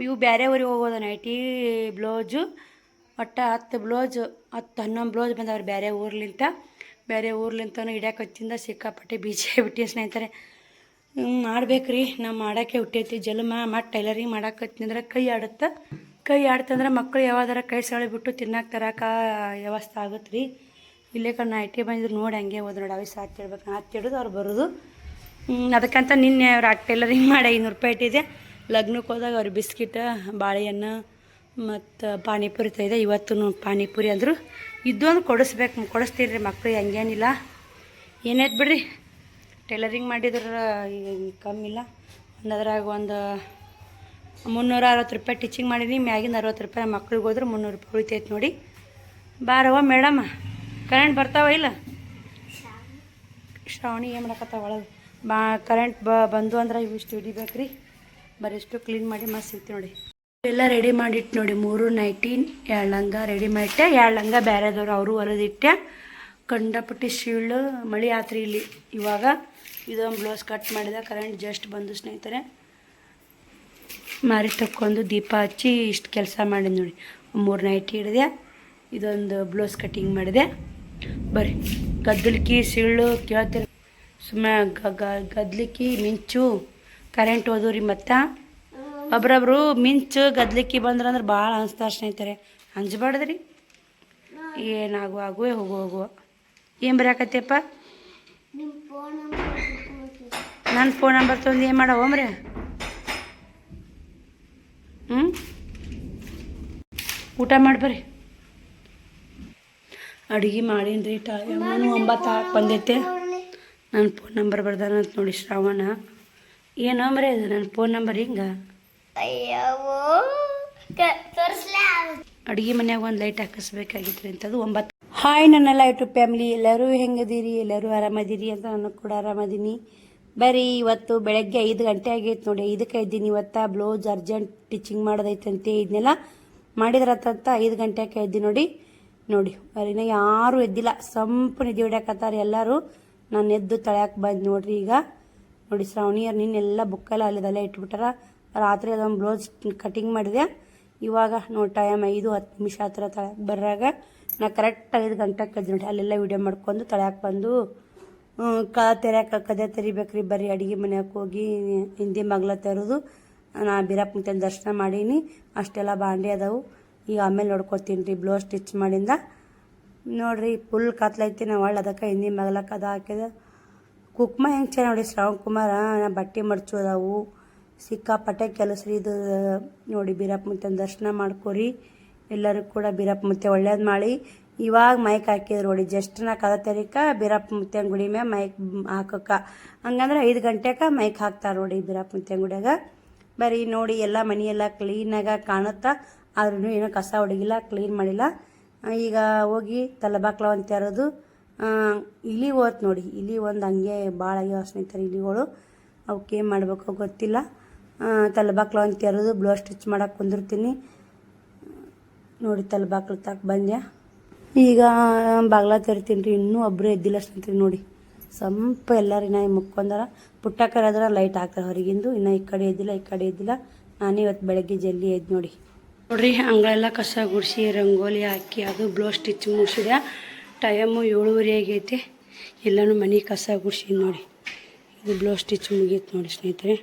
ಇವು ಬೇರೆ ಊರಿಗೆ ಹೋಗೋದು ನೈಟಿ ಬ್ಲೌಸು. ಒಟ್ಟು 10 ಬ್ಲೌಸು 10-11 ಬ್ಲೌಸ್ ಬಂದವ್ರು ಬೇರೆ ಊರ್ಲಿಂತನೂ ಹಿಡ್ಯಾಕತ್ತಿಂದ ಸಿಕ್ಕಾಪಟ್ಟೆ ಬೀಜಿ ಬಿಟ್ಟು ಸ್ನೇಹಿತರೆ. ಮಾಡ್ಬೇಕ್ರಿ. ನಾವು ಮಾಡೋಕ್ಕೆ ಹುಟ್ಟೈತಿ ಜನ್ಮ. ಮತ್ತು ಟೈಲರಿಂಗ್ ಮಾಡಾಕತ್ತಿಂದ್ರೆ ಕೈ ಆಡ್ತಂದ್ರೆ ಮಕ್ಕಳು ಯಾವ್ದಾರ ಕೈ ಸೆಳೆಬಿಟ್ಟು ತಿನ್ನಕ್ಕೆ ತರಕ ವ್ಯವಸ್ಥೆ ಆಗುತ್ತೆ ರೀ. ಇಲ್ಲೇ ನೈಟಿ ಬಂದಿದ್ರು ನೋಡಿ ಹಂಗೆ ಹೋದ್ ನೋಡಿ. ಅವಿಸ ಹೇಳ್ಬೇಕು. ಹಿಡಿದು ಅವ್ರು ಬರೋದು. ಅದಕ್ಕಂತ ನಿನ್ನೆ ಅವ್ರು ಟೈಲರಿಂಗ್ ಮಾಡಿ 500 ರೂಪಾಯಿ ಇಟ್ಟಿದೆ. ಲಗ್ನಕ್ಕೆ ಹೋದಾಗ ಅವ್ರು ಬಿಸ್ಕಿಟ್, ಬಾಳೆಹಣ್ಣು ಮತ್ತು ಪಾನಿಪುರಿ ತಂದಿದೆ. ಇವತ್ತು ಪಾನಿಪುರಿ ಅಂದರು. ಇದೊಂದು ಕೊಡಿಸ್ತೀನಿ ರೀ ಮಕ್ಕಳು. ಹಂಗೇನಿಲ್ಲ, ಏನಾಯ್ತು ಬಿಡ್ರಿ. ಟೈಲರಿಂಗ್ ಮಾಡಿದ್ರೆ ಕಮ್ಮಿಲ್ಲ. ಅದ್ರಾಗ ಒಂದು 360 ರೂಪಾಯಿ ಟೀಚಿಂಗ್ ಮಾಡೀನಿ. ಮ್ಯಾಗಿನ 60 ರೂಪಾಯಿ ಮಕ್ಳಿಗೆ ಹೋದ್ರೆ 300 ರೂಪಾಯಿ ಉಳಿತೈತೆ ನೋಡಿ. ಬಾರವ್ವ ಮೇಡಮ್, ಕರೆಂಟ್ ಬರ್ತಾವ ಇಲ್ಲ? ಶ್ರಾವಣಿ ಏನು ಮಾಡಕತ್ತಾವ ಒಳಗೆ? ಕರೆಂಟ್ ಬಂದು ಅಂದ್ರೆ ಇವಿಷ್ಟು ಹಿಡಿಬೇಕು ರೀ. ಬರೀಷ್ಟು ಕ್ಲೀನ್ ಮಾಡಿ ಮಸ್ತ್ ಸಿಗ್ತೀವಿ ನೋಡಿ. ಎಲ್ಲ ರೆಡಿ ಮಾಡಿಟ್ಟು ನೋಡಿ. 3 ನೈಟಿ 2 ಲಂಗ ರೆಡಿ ಮಾಡಿಟ್ಟೆ. 2 ಲಂಗ ಬೇರೆದವ್ರು ಅವರು ಹೊಲಿದಿಟ್ಟೆ. ಕಂಡಪಟ್ಟಿ ಶೀಲ್ಡು ಮಳೆ ಆತ್ರಿ ಇಲ್ಲಿ. ಇವಾಗ ಇದೊಂದು ಬ್ಲೌಸ್ ಕಟ್ ಮಾಡಿದೆ. ಕರೆಂಟ್ ಜಸ್ಟ್ ಬಂದು ಸ್ನೇಹಿತರೆ. ಮಾರಿ ತಕ್ಕೊಂಡು ದೀಪ ಹಚ್ಚಿ ಇಷ್ಟು ಕೆಲಸ ಮಾಡಿದೆ ನೋಡಿ. 3 ನೈಟಿ ಹಿಡಿದೆ. ಇದೊಂದು ಬ್ಲೌಸ್ ಕಟಿಂಗ್ ಮಾಡಿದೆ. ಬರ್ರಿ ಗದ್ದಲಿಕ್ಕಿ ಸೀಳು ಕೇಳ್ತೀರಿ. ಸುಮ್ಮನೆ ಗದ್ಲಿಕ್ಕಿ ಮಿಂಚು ಕರೆಂಟ್ ಹೋದ್ವು ರೀ. ಮತ್ತು ಒಬ್ರೊಬ್ರು ಮಿಂಚು ಗದ್ಲಿಕ್ಕಿ ಬಂದ್ರಂದ್ರೆ ಭಾಳ ಅನಿಸ್ತಾರೆ ಸ್ನೇಹಿತರೆ. ಅಂಜಬಾರ್ದ್ರಿ. ಆಗುವೇ ಹೋಗುವ. ಏನು ಬರೆಯಾಕತ್ತಪ್ಪ? ನನ್ನ ಫೋನ್ ನಂಬರ್ ತೊಂದು ಏನು ಮಾಡವಮ್ರಿ? ಊಟ ಮಾಡಿ ಬರ್ರಿ. ಅಡುಗೆ ಮಾಡೀನಿ ಟೈಮನು 9 ಆಗಿ ಬಂದೈತೆ. ನನ್ನ ಫೋನ್ ನಂಬರ್ ಬರ್ದಾನಂತ ನೋಡಿ ಶ್ರಾವಣ. ಏನೋ ಮರೆ ಅದು ನನ್ನ ಫೋನ್ ನಂಬರ್ ಹಿಂಗೆ ಅಯ್ಯೋ ತೋರಿಸ್ಲಾ ಅಡುಗೆ ಮನ್ಯಾಗ ಒಂದು ಲೈಟ್ ಹಾಕಿಸ್ಬೇಕಾಗಿತ್ತು ಅಂಥದ್ದು 9. ಹಾಯ್ ನನ್ನೆಲ್ಲ ಯೂಟ್ಯೂಬ್ ಫ್ಯಾಮಿಲಿ, ಎಲ್ಲರೂ ಹೆಂಗದೀರಿ? ಎಲ್ಲರೂ ಆರಾಮದಿರಿ ಅಂತ ನಾನು ಕೂಡ ಆರಾಮದೀನಿ. ಬರೀ ಇವತ್ತು ಬೆಳಗ್ಗೆ 5 ಗಂಟೆ ಆಗೈತೆ ನೋಡಿ. 5ಕ್ಕೆ ಎದ್ದೀನಿ. ಇವತ್ತು ಬ್ಲೌಸ್ ಅರ್ಜೆಂಟ್ ಸ್ಟಿಚಿಂಗ್ ಮಾಡೋದೈತಂತೆ. ಇದನ್ನೆಲ್ಲ ಮಾಡಿದ್ರತ್ತಂತ 5 ಗಂಟೆಗೆ ಎದ್ದೀನಿ ನೋಡಿ ಬರೀನ ಯಾರೂ ಎದ್ದಿಲ್ಲ. ಸಂಪು ನಿದ್ದೆ ಹೊಡ್ಯಾಕತ್ತಾರೆ ಎಲ್ಲರೂ. ನಾನು ಎದ್ದು ತಳ್ಯಾಕೆ ಬಂದು ನೋಡ್ರಿ. ಈಗ ನೋಡಿ ಶ್ರಾವಣಿಯರು ನಿನ್ನೆಲ್ಲ ಬುಕ್ಕೆಲ್ಲ ಅಲ್ಲದಲ್ಲೇ ಇಟ್ಬಿಟ್ಟಾರ. ರಾತ್ರಿ ಅದೊಂದು ಬ್ಲೌಸ್ ಕಟಿಂಗ್ ಮಾಡಿದೆ. ಇವಾಗ ನೋಡಿ ಟೈಮ್ 5-10 ಹತ್ರ ತಳ್ಯಾಕೆ ಬರ್ರಾಗ ನಾ ಕರೆಕ್ಟ್ 5 ಗಂಟೆಗೆ ಎದ್ದು ನೋಡಿ. ಅಲ್ಲೆಲ್ಲ ವೀಡಿಯೋ ಮಾಡ್ಕೊಂಡು ತಳ್ಯಾಕೆ ಬಂದು ತೆರ್ಯಾಕೆ ಕದೆ ತೆರಿಬೇಕ್ರಿ. ಬರ್ರಿ ಅಡುಗೆ ಮನ್ಯಾಗ ಹೋಗಿ ಹಿಂದಿ ಮಗ್ಲ ತೆರೆದು ನಾ ಬೀರಪ್ಪ ಮುತ್ತನ ದರ್ಶನ ಮಾಡೀನಿ. ಅಷ್ಟೆಲ್ಲ ಬಾಂಡೆ ಅದಾವು. ಈಗ ಆಮೇಲೆ ನೋಡ್ಕೊತೀನಿ ರೀ. ಬ್ಲೌಸ್ ಸ್ಟಿಚ್ ಮಾಡಿಂದ ನೋಡ್ರಿ ಫುಲ್ ಕತ್ಲೈತಿ. ನಾವು ಅದಕ್ಕೆ ಹಿಂದಿ ಮಗ್ಲ ಕದ ಹಾಕಿದೆ. ಕುಕ್ಮ ಹೆಂಗೆ ಚೆನ್ನಾಗಿ ನೋಡಿ ಶ್ರಾವಣ್ ಕುಮಾರ. ಬಟ್ಟೆ ಮಡ್ಚು ಅದಾವು ಸಿಕ್ಕಾಪಟ್ಟೆ ಕೆಲಸ ರೀ ಇದು. ನೋಡಿ ಬೀರಪ್ಪ ಮುತ್ತನ ದರ್ಶನ ಮಾಡ್ಕೊರಿ ಎಲ್ಲರೂ ಕೂಡ. ಬೀರಪ್ಪ ಮುತ್ತೆ ಒಳ್ಳೇದು ಮಾಡಿ. ಇವಾಗ ಮೈಕ್ ಹಾಕಿದ್ರು ನೋಡಿ. ಜಸ್ಟ್ ನಾ ಕದ ತೆರಿಕ ಬೀರಪ್ಪ ಮುತ್ತನ ಗುಡಿ ಮ್ಯಾಗ ಮೈಕ್ ಹಾಕಕ್ಕೆ. ಹಂಗಂದ್ರೆ 5 ಗಂಟೆಗೆ ಮೈಕ್ ಹಾಕ್ತಾರೆ ನೋಡಿ ಬೀರಪ್ಪ ಮುತ್ತನ ಗುಡಿಯಾಗ. ಬರೀ ನೋಡಿ ಎಲ್ಲ ಮನೆಯೆಲ್ಲ ಕ್ಲೀನಾಗ ಕಾಣುತ್ತಾ. ಆದ್ರೂ ಏನೋ ಕಸ ಹೊಡಗಿಲ್ಲ, ಕ್ಲೀನ್ ಮಾಡಿಲ್ಲ. ಈಗ ಹೋಗಿ ತಲೆಬಾಕ್ಲ ಒಂದು ತೆರೆದು ಇಲಿ ಹೋತ್ ನೋಡಿ. ಇಲಿ ಒಂದು ಹಂಗೆ ಭಾಳ ಆಗ್ಯಾವ ಸ್ನೇಹಿತರೆ ಇಲಿಗಳು. ಅವಕ್ಕೆ ಏನು ಮಾಡಬೇಕು ಗೊತ್ತಿಲ್ಲ. ತಲೆಬಾಕ್ಲ ಒಂದು ತೆರೆದು ಬ್ಲೌಸ್ ಸ್ಟಿಚ್ ಮಾಡಕ್ಕೆ ಕುಂದಿರ್ತೀನಿ ನೋಡಿ. ತಲೆಬಾಕ್ಲ ತಕ್ಕ ಬಂದೆ. ಈಗ ಬಾಗ್ಲ ತೆರಿತೀನಿ ರೀ. ಇನ್ನೂ ಒಬ್ಬರು ಎದ್ದಿಲ್ಲ ಸ್ನೇಹಿತರೆ ನೋಡಿ. ಸಂಪ ಎಲ್ಲರೂ ಇನ್ನ ಮುಕ್ಕೊಂಡಾರ. ಪುಟ್ಟಕ್ಕರಾದ್ರೆ ಲೈಟ್ ಹಾಕ್ತಾರೆ ಹೊರಗಿಂದು. ಇನ್ನು ಈ ಕಡೆ ಎದ್ದಿಲ್ಲ. ನಾನೇ ಇವತ್ತು ಬೆಳಗ್ಗೆ ಜಲ್ದಿ ಎದ್ದು ನೋಡಿ. ನೋಡ್ರಿ ಅಂಗಳೆಲ್ಲ ಕಸ ಗುಡಿಸಿ ರಂಗೋಲಿ ಹಾಕಿ ಅದು ಬ್ಲೌಸ್ ಸ್ಟಿಚ್ ಮುಗಿಸಿದೆ. ಟೈಮು 7:30 ಆಗೈತೆ. ಎಲ್ಲನೂ ಮನೆ ಕಸ ಗುಡಿಸಿ ನೋಡಿ. ಇದು ಬ್ಲೌಸ್ ಸ್ಟಿಚ್ ಮುಗೀತು ನೋಡಿ ಸ್ನೇಹಿತರೆ.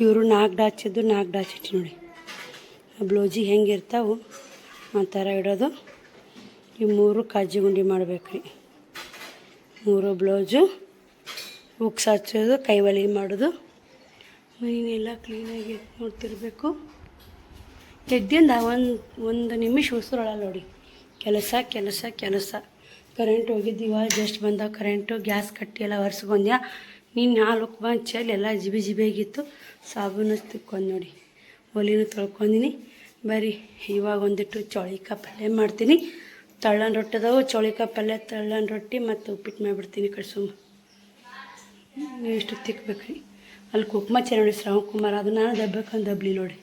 ಇವರು 4 ಡಾಚಿದ್ದು 4 ಡಾಚ್ ಇಟ್ಟು ನೋಡಿ. ಬ್ಲೌಜಿಗೆ ಹೆಂಗಿರ್ತಾವೆ ಆ ಥರ ಇಡೋದು. ಈ 3 ಕಾಜಿ ಗುಂಡಿ ಮಾಡ್ಬೇಕ್ರಿ. 3 ಬ್ಲೌಸು ಉಕ್ಸ್ ಹಚ್ಚೋದು, ಕೈವಲಿ ಮಾಡೋದು. ಮನೆಯೆಲ್ಲ ಕ್ಲೀನಾಗಿ ನೋಡ್ತಿರ್ಬೇಕು. ಎದ್ದಿಂದ ಒಂದು ನಿಮಿಷ ಉಸಿರೊಳಲ್ಲ ನೋಡಿ. ಕೆಲಸ. ಕರೆಂಟ್ ಹೋಗಿದ್ದು ಇವಾಗ ಜಸ್ಟ್ ಬಂದ ಕರೆಂಟು. ಗ್ಯಾಸ್ ಕಟ್ಟಿ ಎಲ್ಲ ಒರೆಸ್ಕೊಂಡ್ಯಾ. ನಿನ್ನೆ ಹಾಲಕ್ಕೆ ಬಂದು ಚೆಲ್ಲಿ ಎಲ್ಲ ಜಿಬಿ ಆಗಿತ್ತು. ಸಾಬೂನು ತಿಕ್ಕೊಂಡು ನೋಡಿ. ಒಲಿನೂ ತೊಳ್ಕೊಂಡಿನಿ. ಬರೀ ಇವಾಗ ಒಂದಿಟ್ಟು ಚೌಳಿಕಾಯಿ ಪಲ್ಯ ಮಾಡ್ತೀನಿ. ತಳ್ಳನ ರೊಟ್ಟಿ ಅದಾವು. ಚೌಳಿಕಾಯಿ ಪಲ್ಯ, ತಳ್ಳನ ರೊಟ್ಟಿ ಮತ್ತು ಉಪ್ಪಿಟ್ಟು ಮಾಡಿಬಿಡ್ತೀನಿ. ಕಳ್ಸೊಮ್ಮ ಇಷ್ಟು ತಿಕ್ಬೇಕ್ರಿ. ಅಲ್ಲಿ ಕುಕ್ಮ ನೋಡಿ ಶ್ರಾವಣ್ ಕುಮಾರ್. ಅದು ನಾನು ದಬ್ಬಬೇಕಂದು ದಬ್ಲಿ ನೋಡಿ.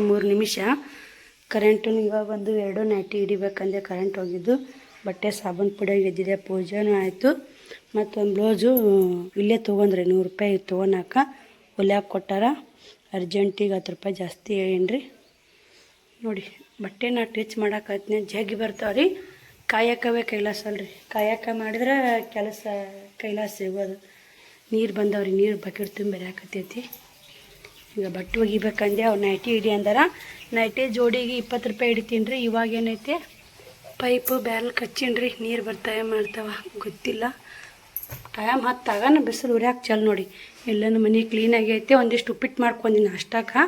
3 ನಿಮಿಷ. ಕರೆಂಟು ಇವಾಗ ಒಂದು 2 ನೈಟಿ ಹಿಡಿಬೇಕಂದ್ರೆ ಕರೆಂಟ್ ಹೋಗಿದ್ದು. ಬಟ್ಟೆ ಸಾಬೂನು ಪುಡಿಯಾಗಿ ಎದ್ದಿದೆ. ಪೂಜೆನೂ ಆಯಿತು. ಮತ್ತೊಂದು ಬ್ಲೌಸು ಇಲ್ಲೇ ತೊಗೊಂಡ್ರಿ 100 ರೂಪಾಯಿ ತೊಗೊಳಕ ಹೊಲ್ಯಾಕ ಕೊಟ್ಟಾರ. ಅರ್ಜೆಂಟಿಗೆ 10 ರೂಪಾಯಿ ಜಾಸ್ತಿ ಹೇಳೀನಿ ನೋಡಿ. ಬಟ್ಟೆನ ಟಿಚ್ ಮಾಡೋಕೆ ಜಗ್ಗಿ ಬರ್ತಾವ್ರಿ. ಕಾಯಕವೇ ಕೈಲಾಸ ಅಲ್ರಿ. ಕಾಯಕ ಮಾಡಿದ್ರೆ ಕೆಲಸ ಕೈಲಾಸ ಸಿಗೋದು. ನೀರು ಬಂದವ್ರಿ. ನೀರು ಬಕೆಟ್ ತುಂಬ ಬೆರೆಯಾಕತ್ತೈತಿ. ಈಗ ಬಟ್ಟೆ ಒಗಿಬೇಕಂದೆ. ಅವ್ರು ನೈಟಿ ಹಿಡಿ ಅಂದಾರ. ನೈಟಿ ಜೋಡಿಗೆ 20 ರೂಪಾಯಿ ಹಿಡಿತೀನಿ ರೀ. ಇವಾಗ ಏನೈತೆ ಪೈಪು ಬ್ಯಾರಲ್ ಕಚ್ಚೀನಿ. ನೀರು ಬರ್ತಾವೆ ಮಾಡ್ತಾವ ಗೊತ್ತಿಲ್ಲ. ಟೈಮ್ 10 ಆಗ ಬಿಸಿಲು ಉರಿಯಾಕೆ ಚಲ್ ನೋಡಿ. ಎಲ್ಲನೂ ಮನೆ ಕ್ಲೀನಾಗಿ ಐತೆ. ಒಂದಿಷ್ಟು ಉಪ್ಪಿಟ್ಟು ಮಾಡ್ಕೊಂಡಿನಿ. ನಾಷ್ಟಕ್ಕೆ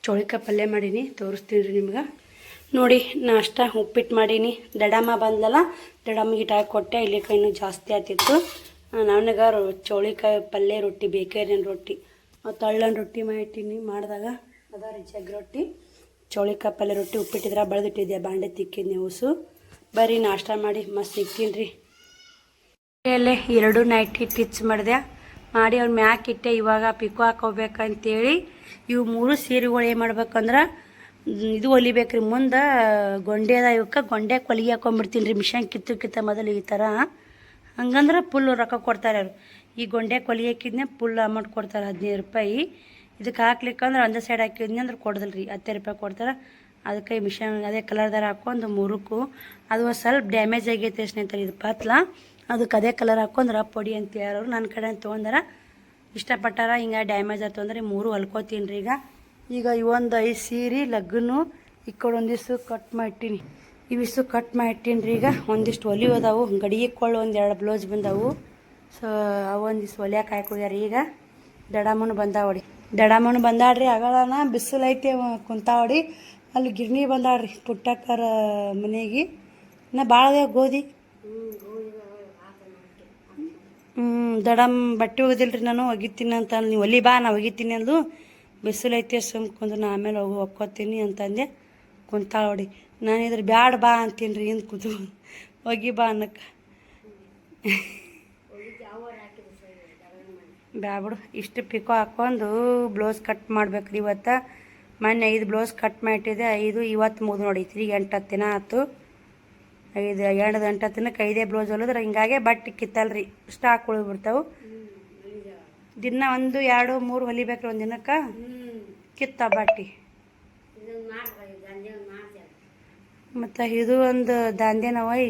ಚೌಳಿಕಾಯಿ ಪಲ್ಯ ಮಾಡೀನಿ. ತೋರಿಸ್ತೀನಿ ರೀ ನಿಮ್ಗೆ ನೋಡಿ. ನಾಷ್ಟ ಉಪ್ಪಿಟ್ಟು ಮಾಡೀನಿ. ದಡಮ್ಮ ಬಂದಲ್ಲ, ದಡಮ್ಮಗೆ ಟಾಯ್ ಕೊಟ್ಟೆ. ಇಲ್ಲಿ ಕೈನೂ ಜಾಸ್ತಿ ಆಗ್ತಿತ್ತು. ನನಗೆ ಚೌಳಿಕಾಯಿ ಪಲ್ಯ ರೊಟ್ಟಿ ಬೇಕೇರಿನ ರೊಟ್ಟಿ ತಳ್ಳನ ರೊಟ್ಟಿ ಮಾಡಿಟ್ಟಿನಿ. ಮಾಡಿದಾಗ ಅದ ರೀ ಜಗ್ ರೊಟ್ಟಿ. ಚೌಳಿಕಾಯಿ ಪಲ್ಯ ರೊಟ್ಟಿ ಉಪ್ಪಿಟ್ಟಿದ್ರೆ ಬೆಳೆದಿಟ್ಟಿದ್ದೆ. ಬಾಂಡೆ ತಿಕ್ಕಿದ್ನಿ ಉಸು. ಬರೀ ನಾಷ್ಟ ಮಾಡಿ ಮಸ್ತ್ ಸಿಗ್ತೀನಿ ರೀ. ಅಲ್ಲೇ 2 ನೈಟಿ ಟಿಚ್ ಮಾಡಿದೆ ಮಾಡಿ ಅವ್ರ ಮ್ಯಾಕ್ ಇಟ್ಟೆ. ಇವಾಗ ಪಿಕೋ ಹಾಕೋಬೇಕಂತೇಳಿ ಇವು 3 ಸೀರೆಗಳು ಏನು ಮಾಡ್ಬೇಕಂದ್ರೆ ಇದು ಹೊಲಿಬೇಕ್ರಿ. ಮುಂದೆ ಗೊಂಡೆ ಅದ. ಇವಕ್ಕೆ ಗೊಂಡೆ ಹೊಲಿಗೆ ಹಾಕೊಂಡ್ಬಿಡ್ತೀನಿ ರೀ. ಮಿಷನ್ ಕಿತ್ತ ಮೊದಲು ಈ ಥರ. ಹಂಗಂದ್ರೆ ಫುಲ್ ರೊಕ್ಕ ಕೊಡ್ತಾರೆ ಅವರು. ಈ ಗೊಂಡೆ ಹೊಲಿಗೆ ಹಾಕಿದ್ನೆ ಫುಲ್ ಅಮೌಂಟ್ ಕೊಡ್ತಾರೆ 15 ರೂಪಾಯಿ. ಇದಕ್ಕೆ ಹಾಕ್ಲಿಕ್ಕಂದ್ರೆ ಒಂದೇ ಸೈಡ್ ಹಾಕಿದ್ನಿ ಅಂದ್ರೆ ಕೊಡೋದಿಲ್ಲ ರೀ. 10 ರೂಪಾಯಿ ಕೊಡ್ತಾರೆ. ಅದಕ್ಕೆ ಮಿಷನ್ ಅದೇ ಕಲರ್ದಾರ ಹಾಕೊಂಡು 3ಕ್ಕೂ ಅದು ಒಂದು ಸ್ವಲ್ಪ ಡ್ಯಾಮೇಜ್ ಆಗೈತೆ ಸ್ನೇಹಿತರೆ. ಇದು ಪಾತ್ಲ ಅದಕ್ಕೆ ಅದೇ ಕಲರ್ ಹಾಕೊಂಡ್ರೆ ಪೊಡಿ ಅಂತ ಯಾರು ನನ್ನ ಕಡೆ ತೊಗೊಂಡಾರ. ಇಷ್ಟಪಟ್ಟಾರ. ಹಿಂಗೆ ಡ್ಯಾಮೇಜ್ ಆಯ್ತು ಅಂದರೆ 3 ಹೊಲ್ಕೋತೀನಿ ರೀ. ಈಗ ಇವೊಂದು 5 ಸೀರೆ ಲಗ್ನು ಈ ಕಡೆ ಒಂದಿಷ್ಟು ಕಟ್ ಮಾಡಿಟ್ಟಿನಿ. ಇವಿಷ್ಟು ಕಟ್ ಮಾಡಿಟ್ಟೀನಿ ರೀ. ಈಗ ಒಂದಿಷ್ಟು ಒಲಿ ಅದಾವು. ಗಡಿಗೆ ಕೊಳ್ಳು 1-2 ಬ್ಲೌಸ್ ಬಂದಾವು. ಸೊ ಅವು ಒಂದಿಷ್ಟು ಒಲಿಯಾಕೆ ಹಾಕೋಗ್ಯಾರ. ಈಗ ದಡಮ್ಮನು ಬಂದಾವಡಿ. ದಡಮ್ಮನು ಬಂದಾಡ್ರಿ. ಆಗಳನ ಬಿಸಿಲು ಐತೆ ಕುಂತಾವಡಿ. ಅಲ್ಲಿ ಗಿರ್ನಿ ಬಂದಾಳ್ರಿ ಪುಟ್ಟಕ್ಕರ ಮನೆಗೆ ನಾ ಭಾಳ ಗೋಧಿ ದಡಮ್ ಬಟ್ಟೆ ಒಗದಿಲ್ರಿ ನಾನು ಒಗಿತೀನಿ ಅಂತ ನೀವು ಒಲಿ ಬಾ ನಾ ಒಗಿತೀನಿ ಅಂದು ಬಿಸಿಲೈತೆ ಸುಮ್ಕೊಂಡ್ರು ನಾ ಆಮೇಲೆ ಒಕ್ಕೋತೀನಿ ಅಂತಂದೆ ಕುಂತಾಳ ನೋಡಿ ನಾನು ಇದ್ರ ಬ್ಯಾಡ ಬಾ ಅಂತೀನಿ ರೀ ಹಿಂದೆ ಕೂತು ಒಗಿ ಬಾ ಅನ್ನಕ್ಕೆ ಬ್ಯಾಬಿಡು ಇಷ್ಟು ಪಿಕೋ ಹಾಕ್ಕೊಂಡು ಬ್ಲೌಸ್ ಕಟ್ ಮಾಡ್ಬೇಕ್ರಿ ಇವತ್ತು ಮೊನ್ನೆ 5 ಬ್ಲೌಸ್ ಕಟ್ ಮಾಡಿಟ್ಟಿದೆ 5 ಇವತ್ತು ಮುಗಿದು ನೋಡಿ 8 ದಿನ ಆಯ್ತು 2 ಗಂಟೆ ದಿನಕ್ಕೆ 5 ಬ್ಲೌಸ್ ಹೊಲಿದ್ರೆ ಹಿಂಗಾಗಿ ಬಟ್ಟೆ ಕಿತ್ತಲ್ರಿ ಸ್ಟಾಕ್ ಉಳಿದ್ಬಿಡ್ತಾವೆ ದಿನ 1 2 3 ಹೊಲಿಬೇಕ್ರಿ ಒಂದು ದಿನಕ್ಕೆ ಕಿತ್ತ ಬಟ್ಟೆ ಮತ್ತು ಇದು ಒಂದು ದಾಂದ್ಯನವೈ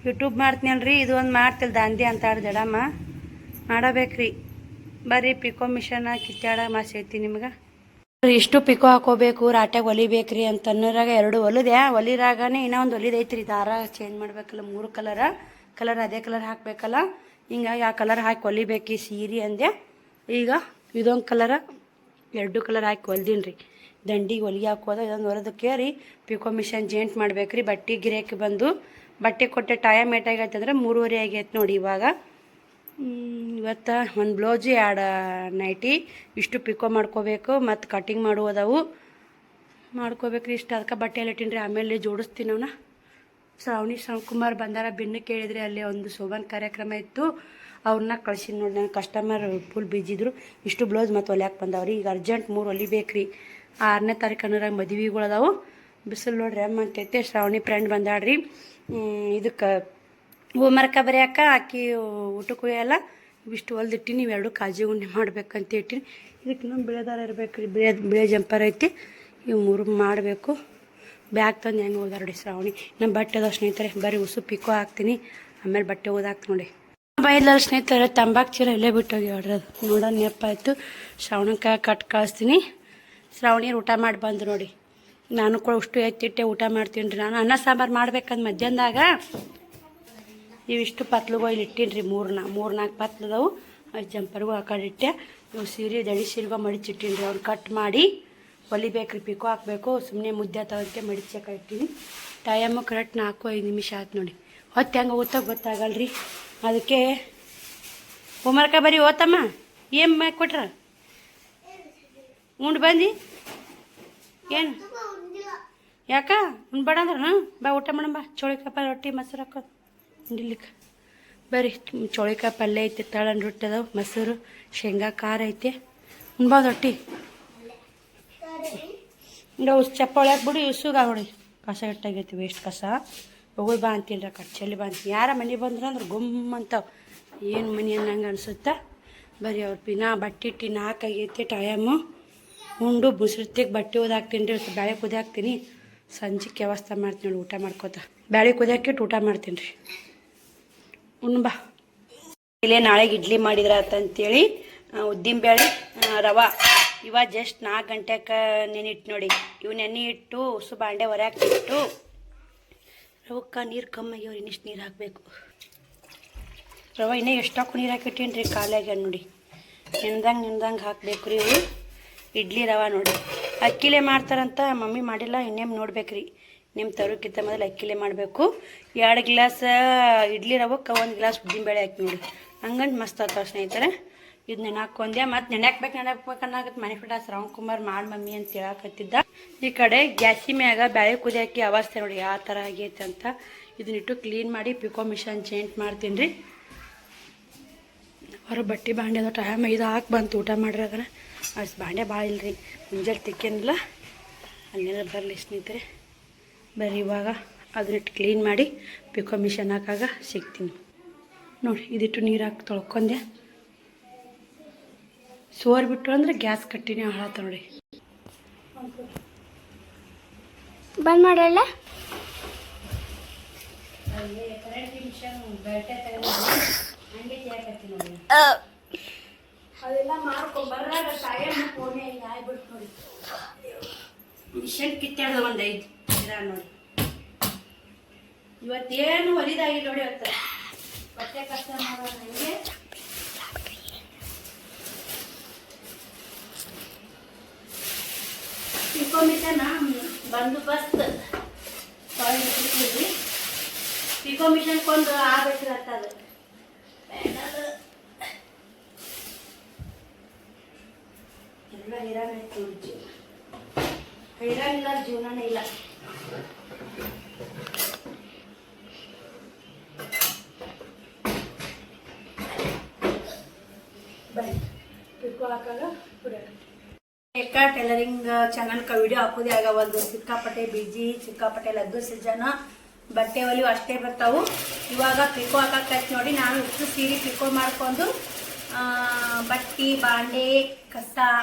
ಯೂಟ್ಯೂಬ್ ಮಾಡ್ತೀನಲ್ರಿ ಇದು ಒಂದು ಮಾಡ್ತಿಲ್ಲ ದಾಂದ್ಯ ಅಂತ ದಡಮ್ಮ ಮಾಡಬೇಕ್ರಿ ಬರ್ರಿ ಪಿಕೋ ಮಿಷನ್ ಕಿತ್ತಾಡ ಮಾಸ್ ಹೇಳ್ತೀನಿ ನಿಮ್ಗೆ ಇಷ್ಟು ಪಿಕೋ ಹಾಕೋಬೇಕು ರಾಟ್ಯಾಗ ಹೊಲಿಬೇಕ್ರಿ ಅಂತ ಅನ್ನೋರಾಗ 2 ಹೊಲಿದೆ ಹೊಲಿರಾಗನೇ ಇನ್ನೂ ಒಂದು ಹೊಲಿದೈತ್ರಿ ದಾರ ಚೇಂಜ್ ಮಾಡ್ಬೇಕಲ್ಲ 3 ಕಲರ್ ಅದೇ ಕಲರ್ ಹಾಕಬೇಕಲ್ಲ ಹಿಂಗಾಗಿ ಆ ಕಲರ್ ಹಾಕಿ ಹೊಲಿಬೇಕು ಸೀರೆ ಅಂದೆ ಈಗ ಇದೊಂದು ಕಲರ 2 ಕಲರ್ ಹಾಕಿ ಹೊಲ್ದೀನಿ ರೀ ದಂಡಿಗೆ ಹೊಲಿಗೆ ಹಾಕೋದ ಇದೊಂದು ಹೊಲದಕ್ಕೆ ರೀ ಪಿಕೋ ಮಿಷನ್ ಜೇಂಟ್ ಮಾಡ್ಬೇಕ್ರಿ ಬಟ್ಟೆ ಗಿರಾಕಿ ಬಂದು ಬಟ್ಟೆ ಕೊಟ್ಟೆ ಟೈಮ್ ಏಟಾಗೈತೆ ಅಂದ್ರೆ 3:30 ಆಗೈತೆ ನೋಡಿ ಇವಾಗ ಇವತ್ತು ಒಂದು ಬ್ಲೌಜು 2 ನೈಟಿ ಇಷ್ಟು ಪಿಕೋ ಮಾಡ್ಕೋಬೇಕು ಮತ್ತು ಕಟಿಂಗ್ ಮಾಡುವುದವು ಮಾಡ್ಕೋಬೇಕ್ರಿ ಇಷ್ಟು ಅದಕ್ಕೆ ಬಟ್ಟೆ ಎಲ್ಲ ಇಟ್ಟಿನಿ ರೀ ಆಮೇಲೆ ಜೋಡಿಸ್ತೀನಿ ಅವನ್ನ ಶ್ರಾವಣಿ ಕುಮಾರ್ ಬಂದಾರ ಬೆನ್ನು ಕೇಳಿದ್ರೆ ಅಲ್ಲಿ ಒಂದು ಶೋಭನ್ ಕಾರ್ಯಕ್ರಮ ಇತ್ತು ಅವ್ರನ್ನ ಕಳ್ಸಿನಿ ನೋಡಿ ನನ್ನ ಕಸ್ಟಮರ್ ಫುಲ್ ಬಿಜಿದ್ರು ಇಷ್ಟು ಬ್ಲೌಸ್ ಮತ್ತು ಹೊಲ್ಯಾಕೆ ಬಂದವ್ರಿ ಈಗ ಅರ್ಜೆಂಟ್ 3 ಹೊಲಿಬೇಕ್ರಿ 6ನೇ ತಾರೀಕು ಅನ್ನೋರಾಗ ಮದುವೆಗಳು ಅದಾವು ಬಿಸಿಲು ನೋಡ್ರಿ ಅಂತೈತೆ ಶ್ರಾವಣಿ ಫ್ರೆಂಡ್ ಬಂದಾಡ್ರಿ ಇದಕ್ಕೆ ಹೋಮ್ವರ್ಕ ಬರೆಯಾಕ ಆಕಿ ಊಟಕ್ಕೂ ಎಲ್ಲ ಇಷ್ಟು ಹೊಲ್ದಿಟ್ಟಿನಿ ಇವೆರಡು ಕಾಜಿ ಉಂಡೆ ಮಾಡ್ಬೇಕಂತ ಇಟ್ಟಿನಿ ಇದಕ್ಕೆ ಇನ್ನೊಂದು ಬಿಳೆದಾರ ಇರಬೇಕು ರೀ ಬಿಳೆ ಜಂಪರ್ ಐತಿ ಇವು 3 ಮಾಡಬೇಕು ಬ್ಯಾಗ್ ತಂದು ಹೆಂಗೆ ಹೋದಾರ ಶ್ರಾವಣಿ ನಮ್ಮ ಬಟ್ಟೆ ಅದಾವ ಸ್ನೇಹಿತರೆ ಬರೀ ಉಸು ಪಿಕೋ ಹಾಕ್ತೀನಿ ಆಮೇಲೆ ಬಟ್ಟೆ ಓದಾಕ್ತೀನಿ ನೋಡಿ ಬೈದಲ್ಲ ಸ್ನೇಹಿತರೆ ತಂಬಾಕು ಚೀಲ ಇಲ್ಲೇ ಬಿಟ್ಟೋಗಿ ಅದು ನೋಡೋ ನೆಪ್ಪಾಯಿತು ಶ್ರಾವಣಕ್ಕೆ ಕಟ್ ಕಳಿಸ್ತೀನಿ ಶ್ರಾವಣಿಯರು ಊಟ ಮಾಡಿ ಬಂದು ನೋಡಿ ನಾನು ಕೂಡ ಅಷ್ಟು ಎತ್ತಿಟ್ಟೆ ಊಟ ಮಾಡ್ತೀನಿ ರೀ ನಾನು ಅನ್ನ ಸಾಂಬಾರು ಮಾಡ್ಬೇಕಂದು ಮಧ್ಯಾಹ್ನದಾಗ ಇವಿಷ್ಟು ಪತ್ಲುಗಳು ಇಲ್ಲಿ ಇಟ್ಟೀನಿ ರೀ 3-4 ಪತ್ಲದವು ಜಂಪರ್ಗೂ ಆ ಕಡೆ ಇಟ್ಟೆ ಇವು ಸೀರೆ ದಡಿ ಸೀರೆಗೂ ಮಡಿಚಿಟ್ಟೀನಿ ರೀ ಅವ್ನು ಕಟ್ ಮಾಡಿ ಹೊಲಿಬೇಕ್ರಿ ಪಿಕೋ ಹಾಕಬೇಕು ಸುಮ್ಮನೆ ಮುದ್ದೆ ತಗೊಂತೆ ಮಡಿಚಕ್ಕೆ ಇಟ್ಟೀನಿ ಟೈಮು ಕರೆಕ್ಟ್ 4-5 ನಿಮಿಷ ಆಯ್ತು ನೋಡಿ ಹೊತ್ತು ಹೆಂಗೆ ಓದ್ತಾ ಗೊತ್ತಾಗಲ್ರಿ ಅದಕ್ಕೆ ಹೋಮ್ವರ್ಕ ಬರೀ ಓದ್ತಮ್ಮ ಏನು ಮಾಡಿ ಕೊಟ್ರ ಉಂಡು ಬಂದು ಏನು ಯಾಕ ಉಣ್ಬೇಡ ಅಂದ್ರೆ ಬಾ ಊಟ ಮಾಡಮ್ಮ ಚೋಳಿಕಾಯಿ ರೊಟ್ಟಿ ಮೊಸರು ಹಾಕೋದು ಉಂಡಿಲಿಕ್ಕೆ ಬರ್ರಿ ಚೋಳಿಕಾಯಿ ಪಲ್ಯ ಐತೆ ತಳನ್ ರೊಟ್ಟಿ ಅದಾವೆ ಮೊಸರು ಶೇಂಗಾ ಖಾರ ಐತೆ ಉಣ್ಬೋದು ರೊಟ್ಟಿ ಹಿಂಗೆ ಚಪ್ಪಾಳೆ ಹಾಕ್ಬಿಡು ಇಸುಗ ನೋಡಿ ಕಸ ಇಟ್ಟಾಗೈತಿ ವೇಸ್ಟ್ ಕಸ ಹೋಗೋದು ಬಾ ಅಂತೀನಿ ರೀ ಕಚ್ಚಲ್ಲಿ ಬಾ ಅಂತೀನಿ ಯಾರ ಮನೆ ಬಂದ್ರೆ ಅಂದ್ರೆ ಗುಮ್ಮ ಅಂತಾವೆ ಏನು ಮನೆ ಅನ್ನಂಗೆ ಅನ್ಸುತ್ತಾ ಬರೀ ಅವ್ರ ಪಿನಾ ಬಟ್ಟೆ ಇಟ್ಟು 4 ಆಗೈತಿ ಟೈಮು ಉಂಡು ಬುಸಿರ್ತಿಗೆ ಬಟ್ಟೆ ಓದಾಕ್ತೀನಿ ರೀ ಬ್ಯಾಳೆ ಕುದಿಯಾಕ್ತೀನಿ ಸಂಜೆಗೆ ವ್ಯವಸ್ಥೆ ಮಾಡ್ತೀನಿ ನೋಡಿ ಊಟ ಮಾಡ್ಕೋತ ಬ್ಯಾಳೆ ಕುದಿಯಾಕಿಟ್ಟು ಊಟ ಮಾಡ್ತೀನಿ ರೀ ಬಾ ಇಲ್ಲೇ ನಾಳೆಗೆ ಇಡ್ಲಿ ಮಾಡಿದ್ರ ಅಂತಂತೇಳಿ ಉದ್ದಿನ ಬೇಳೆ ರವೆ ಇವ ಜಸ್ಟ್ 4 ಗಂಟೆಗೆ ನೆನಿಟ್ಟು ನೋಡಿ ಇವು ನೆನೆ ಇಟ್ಟು ಉಸು ಬಾಂಡೆ ಹೊರ್ಯಾಕಿಟ್ಟು ರವಕ್ಕೆ ನೀರು ಕಮ್ಮಾಗ್ಯವ್ರಿ ಇನ್ನಿಷ್ಟು ನೀರು ಹಾಕಬೇಕು ರವೆ ಇನ್ನೂ ಎಷ್ಟಕ್ಕೂ ನೀರು ಹಾಕಿಟ್ಟೀನಿ ರೀ ಕಾಲಾಗ್ಯ ನೋಡಿ ನೆನ್ದಂಗೆ ಹಾಕಬೇಕು ರೀ ಇವು ಇಡ್ಲಿ ರವೆ ನೋಡಿ ಅಕ್ಕಿಲೇ ಮಾಡ್ತಾರಂತ ಮಮ್ಮಿ ಮಾಡಿಲ್ಲ ಇನ್ನೇನು ನೋಡ್ಬೇಕು ರೀ ನಿಮ್ಮ ತರೋಕ್ಕಿಂತ ಮೊದಲು ಅಕ್ಕಿಲೇ ಮಾಡಬೇಕು 2 ಗ್ಲಾಸ್ ಇಡ್ಲಿ ರವಕ್ಕೆ 1 ಗ್ಲಾಸ್ ಉದ್ದಿನಬೇಳೆ ಹಾಕಿ ನೋಡಿ ಹಂಗಂದು ಮಸ್ತ್ ಆಗ್ತಾವೆ ಸ್ನೇಹಿತರೆ ಇದು ನೆನಾಕೊಂಡೆ ಮತ್ತು ನೆನಾಕ್ಬೇಕನ್ನಾಗತ್ತೆ ಮನೆ ಫುಡ್ ಶ್ರಾವಣ್ ಕುಮಾರ್ ಮಾಡಿ ಮಮ್ಮಿ ಅಂತ ಹೇಳಕತ್ತಿದ್ದ ಈ ಕಡೆ ಗ್ಯಾಸಿ ಮ್ಯಾಗ ಬ್ಯಾಳೆ ಕುದಿಯಾಕಿ ಅವಸ್ಥೆ ನೋಡಿ ಯಾವ ಥರ ಆಗೈತೆ ಅಂತ ಇದನ್ನಿಟ್ಟು ಕ್ಲೀನ್ ಮಾಡಿ ಪಿಕೋ ಮಿಷನ್ ಚೇಂಜ್ ಮಾಡ್ತೀನಿ ರೀ ಹೊರ ಬಟ್ಟೆ ಬಾಂಡೆ ಅದ ಟೈಮ್ 5 ಹಾಕಿ ಬಂತು ಊಟ ಮಾಡಿರಾದ್ರೆ ಅಷ್ಟು ಬಾಂಡೆ ಭಾಳ ಇಲ್ಲರಿ ಮುಂಜಾನೆ ತಿಕ್ಕೇನಿಲ್ಲ ಅಲ್ಲೆಲ್ಲ ಬರಲಿ ಸ್ನೇಹಿತರೆ ಬರ್ರಿ ಇವಾಗ ಅದನ್ನಿಟ್ಟು ಕ್ಲೀನ್ ಮಾಡಿ ಪಿಕೋ ಮಿಷನ್ ಹಾಕಾಗ ಸಿಗ್ತೀನಿ ನೋಡಿ ಇದಿಟ್ಟು ನೀರು ಹಾಕಿ ತೊಳ್ಕೊಂಡೆ ಸೋರ್ ಬಿಟ್ಟು ಅಂದ್ರೆ ಗ್ಯಾಸ್ ಕಟ್ಟಿನೇ ಹಾಳಾತ ನೋಡಿ ಬಂದ್ ಮಾಡಲ್ಲ ಅದೆಲ್ಲ ಮಾಡ್ಕೊಂಬರ್ರಾಗ ಟೈಮ್ ಫೋನೇ ಇಲ್ಲ ಆಗ್ಬಿಟ್ಟು ನೋಡಿ ಮಿಷನ್ ಕಿತ್ತಾಡ್ದ ಒಂದು 5 ದಿನ ನೋಡಿ ಇವತ್ತೇನು ಹೊಲಿದಾಗಿಲ್ಲ ನೋಡಿ ಇವತ್ತು ಬಟ್ಟೆ ಕಷ್ಟ ಮಾಡೋಣ ನನಗೆ ಪಿಕೋ ಮಿಷನ್ ಬಂದೋಬಸ್ತ್ ಪಿಕೋ ಮಿಷನ್ಕೊಂದು ಆಗ್ಬೇಕಿರತ್ತದು ಎಲ್ಲ ಹೈರಾಣ ಆಯ್ತು ನೋಡಿ ಜೀವನ. ಹೈರಾಣಿಲ್ಲ ಜೀವನನೇ ಇಲ್ಲ. ಬನ್ನಿ ಪಿಕೋ ಹಾಕಾಗ ಟೈಲರಿಂಗ್ ಚಾನಲ್ಗೆ ವಿಡಿಯೋ ಹಾಕೋದೇ ಆಗವಲ್ದು. ಸಿಕ್ಕಾಪಟ್ಟೆ ಬಿಜಿ, ಸಿಕ್ಕಾಪಟ್ಟೆ ಲಗ್ಗು ಸೀಸನ್, ಬಟ್ಟೆ ಹೊಲಿವು ಅಷ್ಟೇ ಬರ್ತಾವು. ಇವಾಗ ಪಿಕೋ ಹಾಕಕ್ಕೆ ನೋಡಿ ನಾನು ಇಷ್ಟು ಸೀರೆ ಪಿಕೋ ಮಾಡ್ಕೊಂಡು ಬಟ್ಟಿ ಬಾಂಡೆ ಕಸ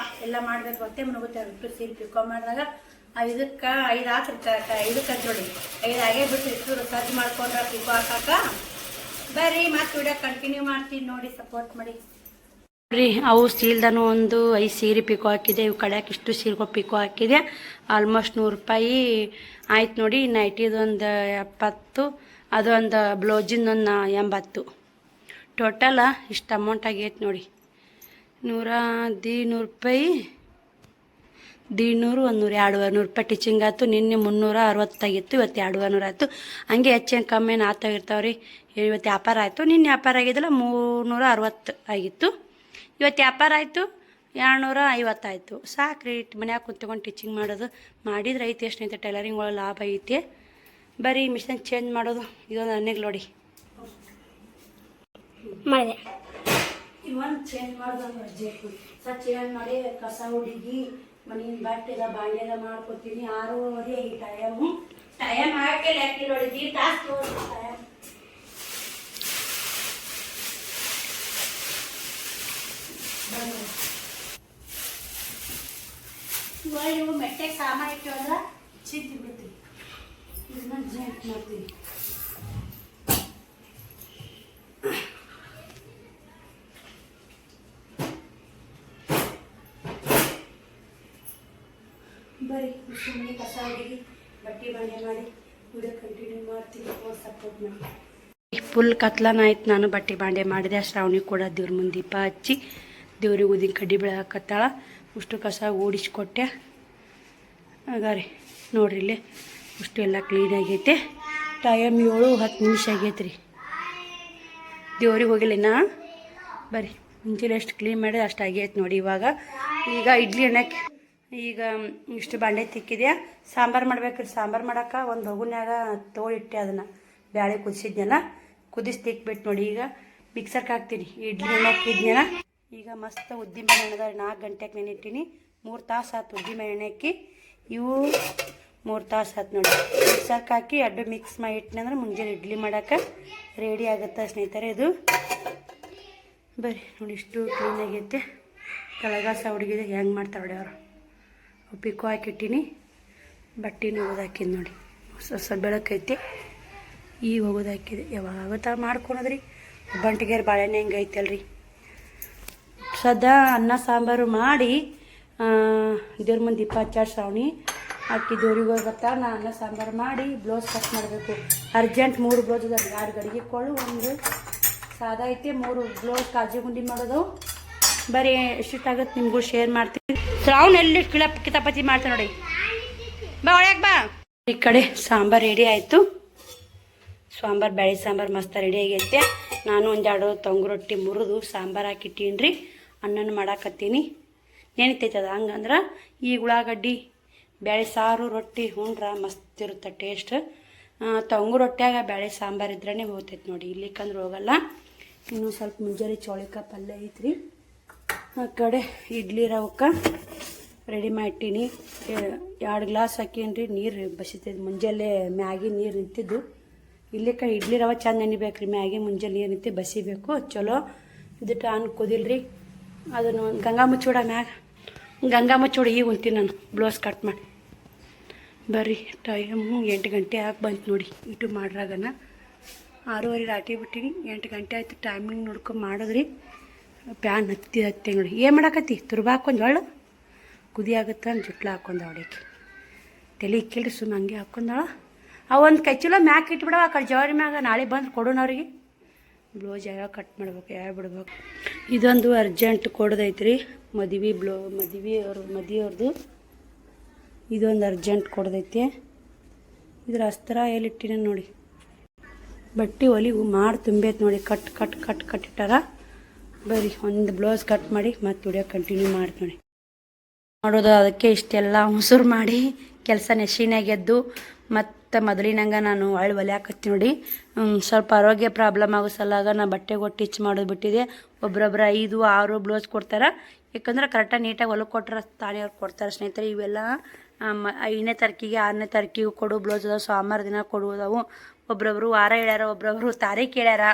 ಎಲ್ಲ ಮಾಡಬೇಕು ಅಂತ ಮುನುಗುತ್ತೆ. ಇಷ್ಟು ಸೀರೆ ಪಿಕೋ ಮಾಡಿದಾಗ 5ಕ್ಕೆ 5 ಹಾಕಿರ್ತಾರೆ. 5ಕ್ಕೆ ನೋಡಿ 5 ಆಗೇ ಬಿಟ್ಟು ಇಷ್ಟು ಸರ್ಚ್ ಮಾಡ್ಕೊಂಡ್ರೆ ಪಿಕೋ ಹಾಕಾಕ. ಬರ್ರಿ ಮತ್ತೆ ವಿಡಿಯೋ ಕಂಟಿನ್ಯೂ ಮಾಡ್ತೀನಿ, ನೋಡಿ ಸಪೋರ್ಟ್ ಮಾಡಿ. ನೋಡ್ರಿ ಅವು ಸ್ಟೀಲ್ದನು ಒಂದು 5 ಸೀರೆ ಪಿಕೋ ಹಾಕಿದೆ. ಇವು ಕಡೆಯಾಕೆ ಇಷ್ಟು ಸೀರೆಗಳು ಪಿಕೋ ಹಾಕಿದೆ. ಆಲ್ಮೋಸ್ಟ್ 100 ರೂಪಾಯಿ ಆಯ್ತು ನೋಡಿ. ನೈಟಿದೊಂದು 70, ಅದೊಂದು ಬ್ಲೌಜಿಂದೊಂದು 80. ಟೋಟಲ ಇಷ್ಟು ಅಮೌಂಟ್ ಆಗೈತೆ ನೋಡಿ. 100 ರೂಪಾಯಿ, 100, 200 ರೂಪಾಯಿ ಟೀಚಿಂಗ್ ಆಯ್ತು. ನಿನ್ನೆ 360 ಆಗಿತ್ತು, ಇವತ್ತು 200 ಆಯಿತು. ಹಂಗೆ ಹೆಚ್ಚೇನು ಕಮ್ಮಿ ಏನು ಆಗ್ತಾವಿರ್ತಾವ್ರಿ. ಇವತ್ತು ವ್ಯಾಪಾರ ಆಯಿತು, ನಿನ್ನೆ ವ್ಯಾಪಾರ ಆಗಿದ್ದಿಲ್ಲ 360 ಆಗಿತ್ತು. ಇವತ್ತು ವ್ಯಾಪಾರ ಆಯಿತು 250 ಆಯಿತು. ಸಾಕ್ರಿ ಮನ್ಯಾಗ ಕುಂತ್ಕೊಂಡು ಟೀಚಿಂಗ್ ಮಾಡೋದು ಮಾಡಿದ್ರೆ ಐತಿ. ಎಷ್ಟು ಐತೆ ಟೈಲರಿಂಗ್ ಒಳಗೆ ಲಾಭ ಐತಿ. ಬರೀ ಮಿಷನ್ ಚೇಂಜ್ ಮಾಡೋದು ಇದೊಂದು ಅನ್ನಿಗೆ ನೋಡಿ ಮಾಡಿದೆ. ಇವನ್ ಚೇಂಜ್ ಮಾಡೋದು ಅರ್ಜೆಂಟ್. ಚೇಂಜ್ ಮಾಡಿ ಕಸ ಹುಡುಗಿ ಮನೆಯಿಂದ ಬಟ್ಟೆಲ್ಲ ಬಾಂಡೆ ಎಲ್ಲ ಮಾಡ್ಕೊತೀನಿ. 6:30 ಈ ಟೈಮ್ ಹಾಕಿ ಲೆಕ್ಕ ನೋಡಿ ತಾಸು ತೋರಿಸಿ ಟೈಮ್. ಇವಾಗ ನೀವು ಮೆಟ್ಟೆಗೆ ಸಾಮಾನು ಇಟ್ಟು ಅಂದ್ರೆ ಚಿಂತೆ ಬಿಡ್ತೀವಿ. ಇದನ್ನ ಜಂಟ್ ಮಾಡ್ತೀವಿ. ಬರೀ ಸುಮ್ಮನೆ ಕಸ ಹುಡುಗಿ ಬಟ್ಟೆ ಬಂಡೆ ಮಾಡಿ ವಿಡಿಯೋ ಕಂಟಿನ್ಯೂ ಮಾಡ್ತೀನಿ. ಸಪೋರ್ಟ್ ಮಾಡಿ. ಫುಲ್ ಕತ್ಲನ ಆಯ್ತು. ನಾನು ಬಟ್ಟೆ ಬಾಂಡೆ ಮಾಡಿದೆ. ಶ್ರಾವಣಿ ಕೂಡ ದೇವ್ರ ಮುಂದೆ ದೀಪ ಹಚ್ಚಿ ದೇವ್ರಿಗೆ ಉದಿನ ಕಡ್ಡಿ ಬೆಳಕತ್ತಾಳ. ಅಷ್ಟು ಕಸ ಓಡಿಸ್ಕೊಟ್ಟೆ. ಹಾಗಾರಿ ನೋಡ್ರಿ ಇಲ್ಲಿ ಅಷ್ಟು ಎಲ್ಲ ಕ್ಲೀನ್ ಆಗೈತೆ. ಟೈಮ್ 7:10 ನಿಮಿಷ ಆಗೈತೆ ರೀ. ದೇವ್ರಿಗೆ ಹೋಗಿಲ್ಲ ನಾ. ಬರ್ರಿ ಮುಂಚೆಲೆ ಎಷ್ಟು ಕ್ಲೀನ್ ಮಾಡಿದೆ ಅಷ್ಟು ಆಗೈತೆ ನೋಡಿ. ಈಗ ಇಡ್ಲಿ ಎಣ್ಣಕ್ಕೆ ಈಗ ಇಷ್ಟು ಬಾಂಡೆ ತಿಕ್ಕಿದ್ಯಾ. ಸಾಂಬಾರು ಮಾಡ್ಬೇಕ್ರಿ. ಸಾಂಬಾರು ಮಾಡೋಕೆ ಒಂದು ಬಗುನ್ಯಾಗ ತೊಗೊಳಿಟ್ಟೆ. ಅದನ್ನು ಬ್ಯಾಳೆ ಕುದಿಸಿದ್ನಲ್ಲ, ಕುದಿಸಿ ತಿಕ್ಬಿಟ್ಟು ನೋಡಿ. ಈಗ ಮಿಕ್ಸರ್ಗೆ ಹಾಕ್ತೀನಿ. ಇಡ್ಲಿ ಎಣ್ಣೆ ಇದ್ನೆಲ್ಲ ಈಗ ಮಸ್ತ್ ಉದ್ದಿನ ಬೇಳೆ ಎಣ್ಣೆದ 4 ಗಂಟೆಗೆ ನೆನಿಟ್ಟಿನಿ. 3 ತಾಸು ಆಯ್ತು ಉದ್ದಿನ ಬೇಳೆ ಎಣ್ಣೆ ಹಾಕಿ. ಇವು 3 ತಾಸು ಆಯ್ತು ನೋಡಿ. ಮಿಕ್ಸರ್ಗೆ ಹಾಕಿ ಎರಡು ಮಿಕ್ಸ್ ಮಾಡಿ ಇಟ್ಟಿನಿ ಅಂದ್ರೆ ಮುಂಜಾನೆ ಇಡ್ಲಿ ಮಾಡೋಕೆ ರೆಡಿ ಆಗುತ್ತೆ ಸ್ನೇಹಿತರೆ. ಇದು ಬರ್ರಿ ನೋಡಿ ಇಷ್ಟು ಕ್ಲೀನ್ ಆಗೈತೆ. ಕೆಳಗಾಸ ಹುಡುಗಿದೆ ಹೆಂಗೆ ಮಾಡ್ತಾರೆ ನೋಡಿ ಅವರು. ಪಿಕೋ ಹಾಕಿಟ್ಟಿನಿ. ಬಟ್ಟೆನೂ ಒಗೆದಾಕಿದ್ ನೋಡಿ. ಸ್ವಲ್ಪ ಬೆಳಕೈತಿ. ಈಗ ಒಗೆದಾಕಿದೆ. ಯಾವಾಗ ಆಗುತ್ತಾ ಮಾಡ್ಕೊಳೋದ್ರಿ. ಬಂಟಿಗೇರು ಬಾಳೆಹಣ್ಣು ಹೆಂಗೆ ಐತಲ್ರಿ. ಸದಾ ಅನ್ನ ಸಾಂಬಾರು ಮಾಡಿ ದೇವ್ರ ಮುಂದೆ ದೀಪ ಹಚ್ಚಾರ ಶ್ರಾವಣಿ ಅಕ್ಕಿ ದೇವ್ರಿಗೆ ಹೋಗ್ಬರ್ತಾ. ನಾ ಅನ್ನ ಸಾಂಬಾರು ಮಾಡಿ ಬ್ಲೌಸ್ ಕಟ್ ಮಾಡಬೇಕು. ಅರ್ಜೆಂಟ್ 3 ಬ್ಲೌಸ್ ಅದ. 2 ಗಡಿಗೆ ಕೊಳ್ಳು, 1 ಸಾದಾ ಐತಿ, 3 ಬ್ಲೌಸ್ ಕಾಜು ಗುಂಡಿ ಮಾಡೋದು. ಬರೀ ಎಷ್ಟಾಗುತ್ತೆ ನಿಮಗೂ ಶೇರ್ ಮಾಡ್ತೀನಿ. ಶ್ರಾವಣ ಎಲ್ಲಿ ಕಿತಾಪತಿ ಮಾಡ್ತಾನೆ ನೋಡಿ. ಬಾ ಒಳಗೆ ಬಾ. ಈ ಕಡೆ ಸಾಂಬಾರು ರೆಡಿ ಆಯಿತು. ಸಾಂಬಾರು ಬ್ಯಾಳೆ ಸಾಂಬಾರು ಮಸ್ತ್ ರೆಡಿ ಆಗೈತೆ. ನಾನು 1-2 ತೊಂಗು ರೊಟ್ಟಿ ಮುರಿದು ಸಾಂಬಾರು ಹಾಕಿಟ್ಟೀನಿ ರೀ. ಅನ್ನನ ಮಾಡಾಕತ್ತೀನಿ. ನೆನಿತೈತೆ ಅದು. ಹಂಗಂದ್ರೆ ಈ ಉಳ್ಳಾಗಡ್ಡಿ ಬ್ಯಾಳೆ ಸಾರು ರೊಟ್ಟಿ ಉಂಡ್ರೆ ಮಸ್ತ್ ಇರುತ್ತೆ ಟೇಸ್ಟ್. ತೊಂಗು ರೊಟ್ಟಿಯಾಗ ಬ್ಯಾಳೆ ಸಾಂಬಾರು ಇದ್ರೇ ಹೋಗ್ತೈತೆ ನೋಡಿ. ಇಲ್ಲಿಕಂದ್ರೆ ಹೋಗಲ್ಲ. ಇನ್ನೂ ಸ್ವಲ್ಪ ಮುಂಜಾನೆ ಚೌಳಿಕಾಯಿ ಪಲ್ಯ ಐತ್ರಿ. ಆ ಕಡೆ ಇಡ್ಲಿ ರವಕ್ಕೆ ರೆಡಿ ಮಾಡಿಟ್ಟೀನಿ. 2 ಗ್ಲಾಸ್ ಹಾಕೀನಿ ರೀ. ನೀರು ಬಸಿತೈತೆ. ಮುಂಜಾನೆ ಮ್ಯಾಗಿ ನೀರು ನಿಂತಿದ್ದು. ಇಲ್ಲಿ ಕಡೆ ಇಡ್ಲಿ ರವೆ ಚಂದ ನೆನಿಬೇಕ್ರಿ. ಮ್ಯಾಗಿ ಮುಂಜಾನೆ ನೀರು ನಿಂತು ಬಸಿಬೇಕು. ಚಲೋ ಇದಿಟ್ಟು ಕುದಿಲ್ರಿ. ಅದನ್ನು ಗಂಗಾ ಮುಚ್ಚೋಡ ಮ್ಯಾಗ ಗಂಗಾ ಮುಚ್ಚೋಡ ಈಗ ಉಂತೀನಿ ನಾನು ಬ್ಲೌಸ್ ಕಟ್ ಮಾಡಿ. ಬರ್ರಿ ಟೈಮು 8 ಗಂಟೆ ಆಗಿ ಬಂತು ನೋಡಿ. ಇಟ್ಟು ಮಾಡ್ರಾಗನ 6:30 ದಾಟಿ ಬಿಟ್ಟಿನಿ. 8 ಗಂಟೆ ಆಯ್ತು. ಟೈಮಿಂಗ್ ನೋಡ್ಕೊಂಡು ಮಾಡಿದ್ರಿ. ಪ್ಯಾನ್ ಹತ್ತಿ ನೋಡಿ. ಏನು ಮಾಡಾಕತ್ತಿ? ತುರ್ಬ ಹಾಕ್ಕೊಂಡು ಒಳ್ಳು ಕುದಿ ಆಗುತ್ತೆ ಅಂತ ಜುಟ್ಲ ಹಾಕ್ಕೊಂಡು ಅವಳಿಗೆ ತಲೆ ಇಕ್ಕಿಲ್ರಿ. ಸುಮ್ಮನೆ ಹಂಗೆ ಹಾಕ್ಕೊಂಡಾಳ. ಒಂದು ಕೈ ಚಲೋ ಮ್ಯಾಕ್ ಇಟ್ಬಿಡವ. ಆ ಕಡೆ ಜವಾರಿ ಮ್ಯಾಗ ನಾಳೆ ಬಂದು ಕೊಡೋಣ ಅವ್ರಿಗೆ. ಬ್ಲೌಸ್ ಯಾವ ಕಟ್ ಮಾಡ್ಬೇಕು, ಯಾವ ಬಿಡ್ಬೇಕು. ಇದೊಂದು ಅರ್ಜೆಂಟ್ ಕೊಡೋದೈತ್ರಿ. ಮದುವೆ ಅವ್ರದ್ದು ಇದೊಂದು ಅರ್ಜೆಂಟ್ ಕೊಡ್ದೈತಿ. ಇದ್ರ ಅಸ್ತ್ರ ಎಲ್ಲಿಟ್ಟಿನ ನೋಡಿ. ಬಟ್ಟೆ ಹೊಲಿವು ಮಾಡಿ ತುಂಬೈತೆ ನೋಡಿ. ಕಟ್ಟಿಟ್ಟಾರ. ಬರೀ ಒಂದು ಬ್ಲೌಸ್ ಕಟ್ ಮಾಡಿ ಮತ್ತೆ ವಿಡಿಯೋ ಕಂಟಿನ್ಯೂ ಮಾಡಿ ನೋಡಿ. ಮಾಡೋದು ಅದಕ್ಕೆ ಇಷ್ಟೆಲ್ಲ ಮೊಸರು ಮಾಡಿ ಕೆಲಸ ನೆಶಿನಾಗೆದ್ದು ಮತ್ತು ಮೊದಲಿನಂಗೆ ನಾನು ಹೊಲಿಯಾಕತ್ತಿ ನೋಡಿ. ಸ್ವಲ್ಪ ಆರೋಗ್ಯ ಪ್ರಾಬ್ಲಮ್ ಆಗೋ ಸಲಾಗ ನಾ ಬಟ್ಟೆ ಕೊಟ್ಟು ಟಿಚ್ ಮಾಡೋದು ಬಿಟ್ಟಿದೆ. ಒಬ್ರೊಬ್ರು 5-6 ಬ್ಲೌಸ್ ಕೊಡ್ತಾರೆ. ಯಾಕಂದ್ರೆ ಕರೆಕ್ಟಾಗಿ ನೀಟಾಗಿ ಹೊಲಕ್ಕೆ ಕೊಟ್ಟರೆ ತಾನೇ ಅವ್ರು ಕೊಡ್ತಾರೆ ಸ್ನೇಹಿತರೆ. ಇವೆಲ್ಲ 5ನೇ ತಾರೀಕಿಗೆ 6ನೇ ತಾರೀಕಿಗೆ ಕೊಡೋ ಬ್ಲೌಸ್ ಅದಾವೆ. ಸೋಮವಾರ ದಿನ ಕೊಡುವುದಾವು. ಒಬ್ರೊಬ್ರು ವಾರ ಹೇಳ್ಯಾರ, ಒಬ್ರೊಬ್ರು ತಾರೀಕು ಹೇಳ್ಯಾರ.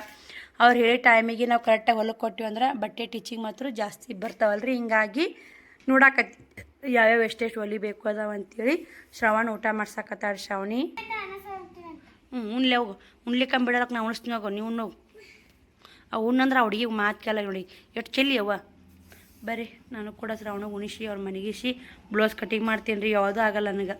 ಅವ್ರು ಹೇಳಿ ಟೈಮಿಗೆ ನಾವು ಕರೆಕ್ಟಾಗಿ ಹೊಲಕ್ಕೆ ಕೊಟ್ಟಿವಿ ಅಂದ್ರೆ ಬಟ್ಟೆ ಟಿಚಿಂಗ್ ಮಾತ್ರ ಜಾಸ್ತಿ ಬರ್ತಾವಲ್ರಿ. ಹಿಂಗಾಗಿ ನೋಡಾಕತ್ತಿ ಯಾವ್ಯಾವ ಎಷ್ಟೆಷ್ಟು ಹೊಲಿಬೇಕು ಅದಾವ ಅಂತೇಳಿ. ಶ್ರವಣ ಊಟ ಮಾಡ್ಸಕತ್ತಾಳ. ಶ್ರಾವಣಿ ಉಣ್ಲೆ ಹೋಗು. ಉಣ್ಲಿಕ್ಕಂಬ ಬಿಡೋಕೆ ನಾವು ಉಣಿಸ್ತೀನಿ ಹೋಗು. ನೀವು ಉಣ್ಣು. ಅವು ಉಣ್ಣಂದ್ರೆ ಹುಡುಗಿಗೆ ಮಾತು ಕೇಳ ನೋಡಿ. ಎಷ್ಟು ಚೆಲ್ಲಿ ಅವ್ವ. ಬರ್ರಿ ನಾನು ಕೂಡ ಶ್ರಾವಣ ಉಣಿಸಿ ಅವ್ರ ಮನೆಗಿಸಿ ಬ್ಲೌಸ್ ಕಟಿಂಗ್ ಮಾಡ್ತೀನಿ ರೀ. ಯಾವುದೂ ಆಗಲ್ಲ ನನಗೆ.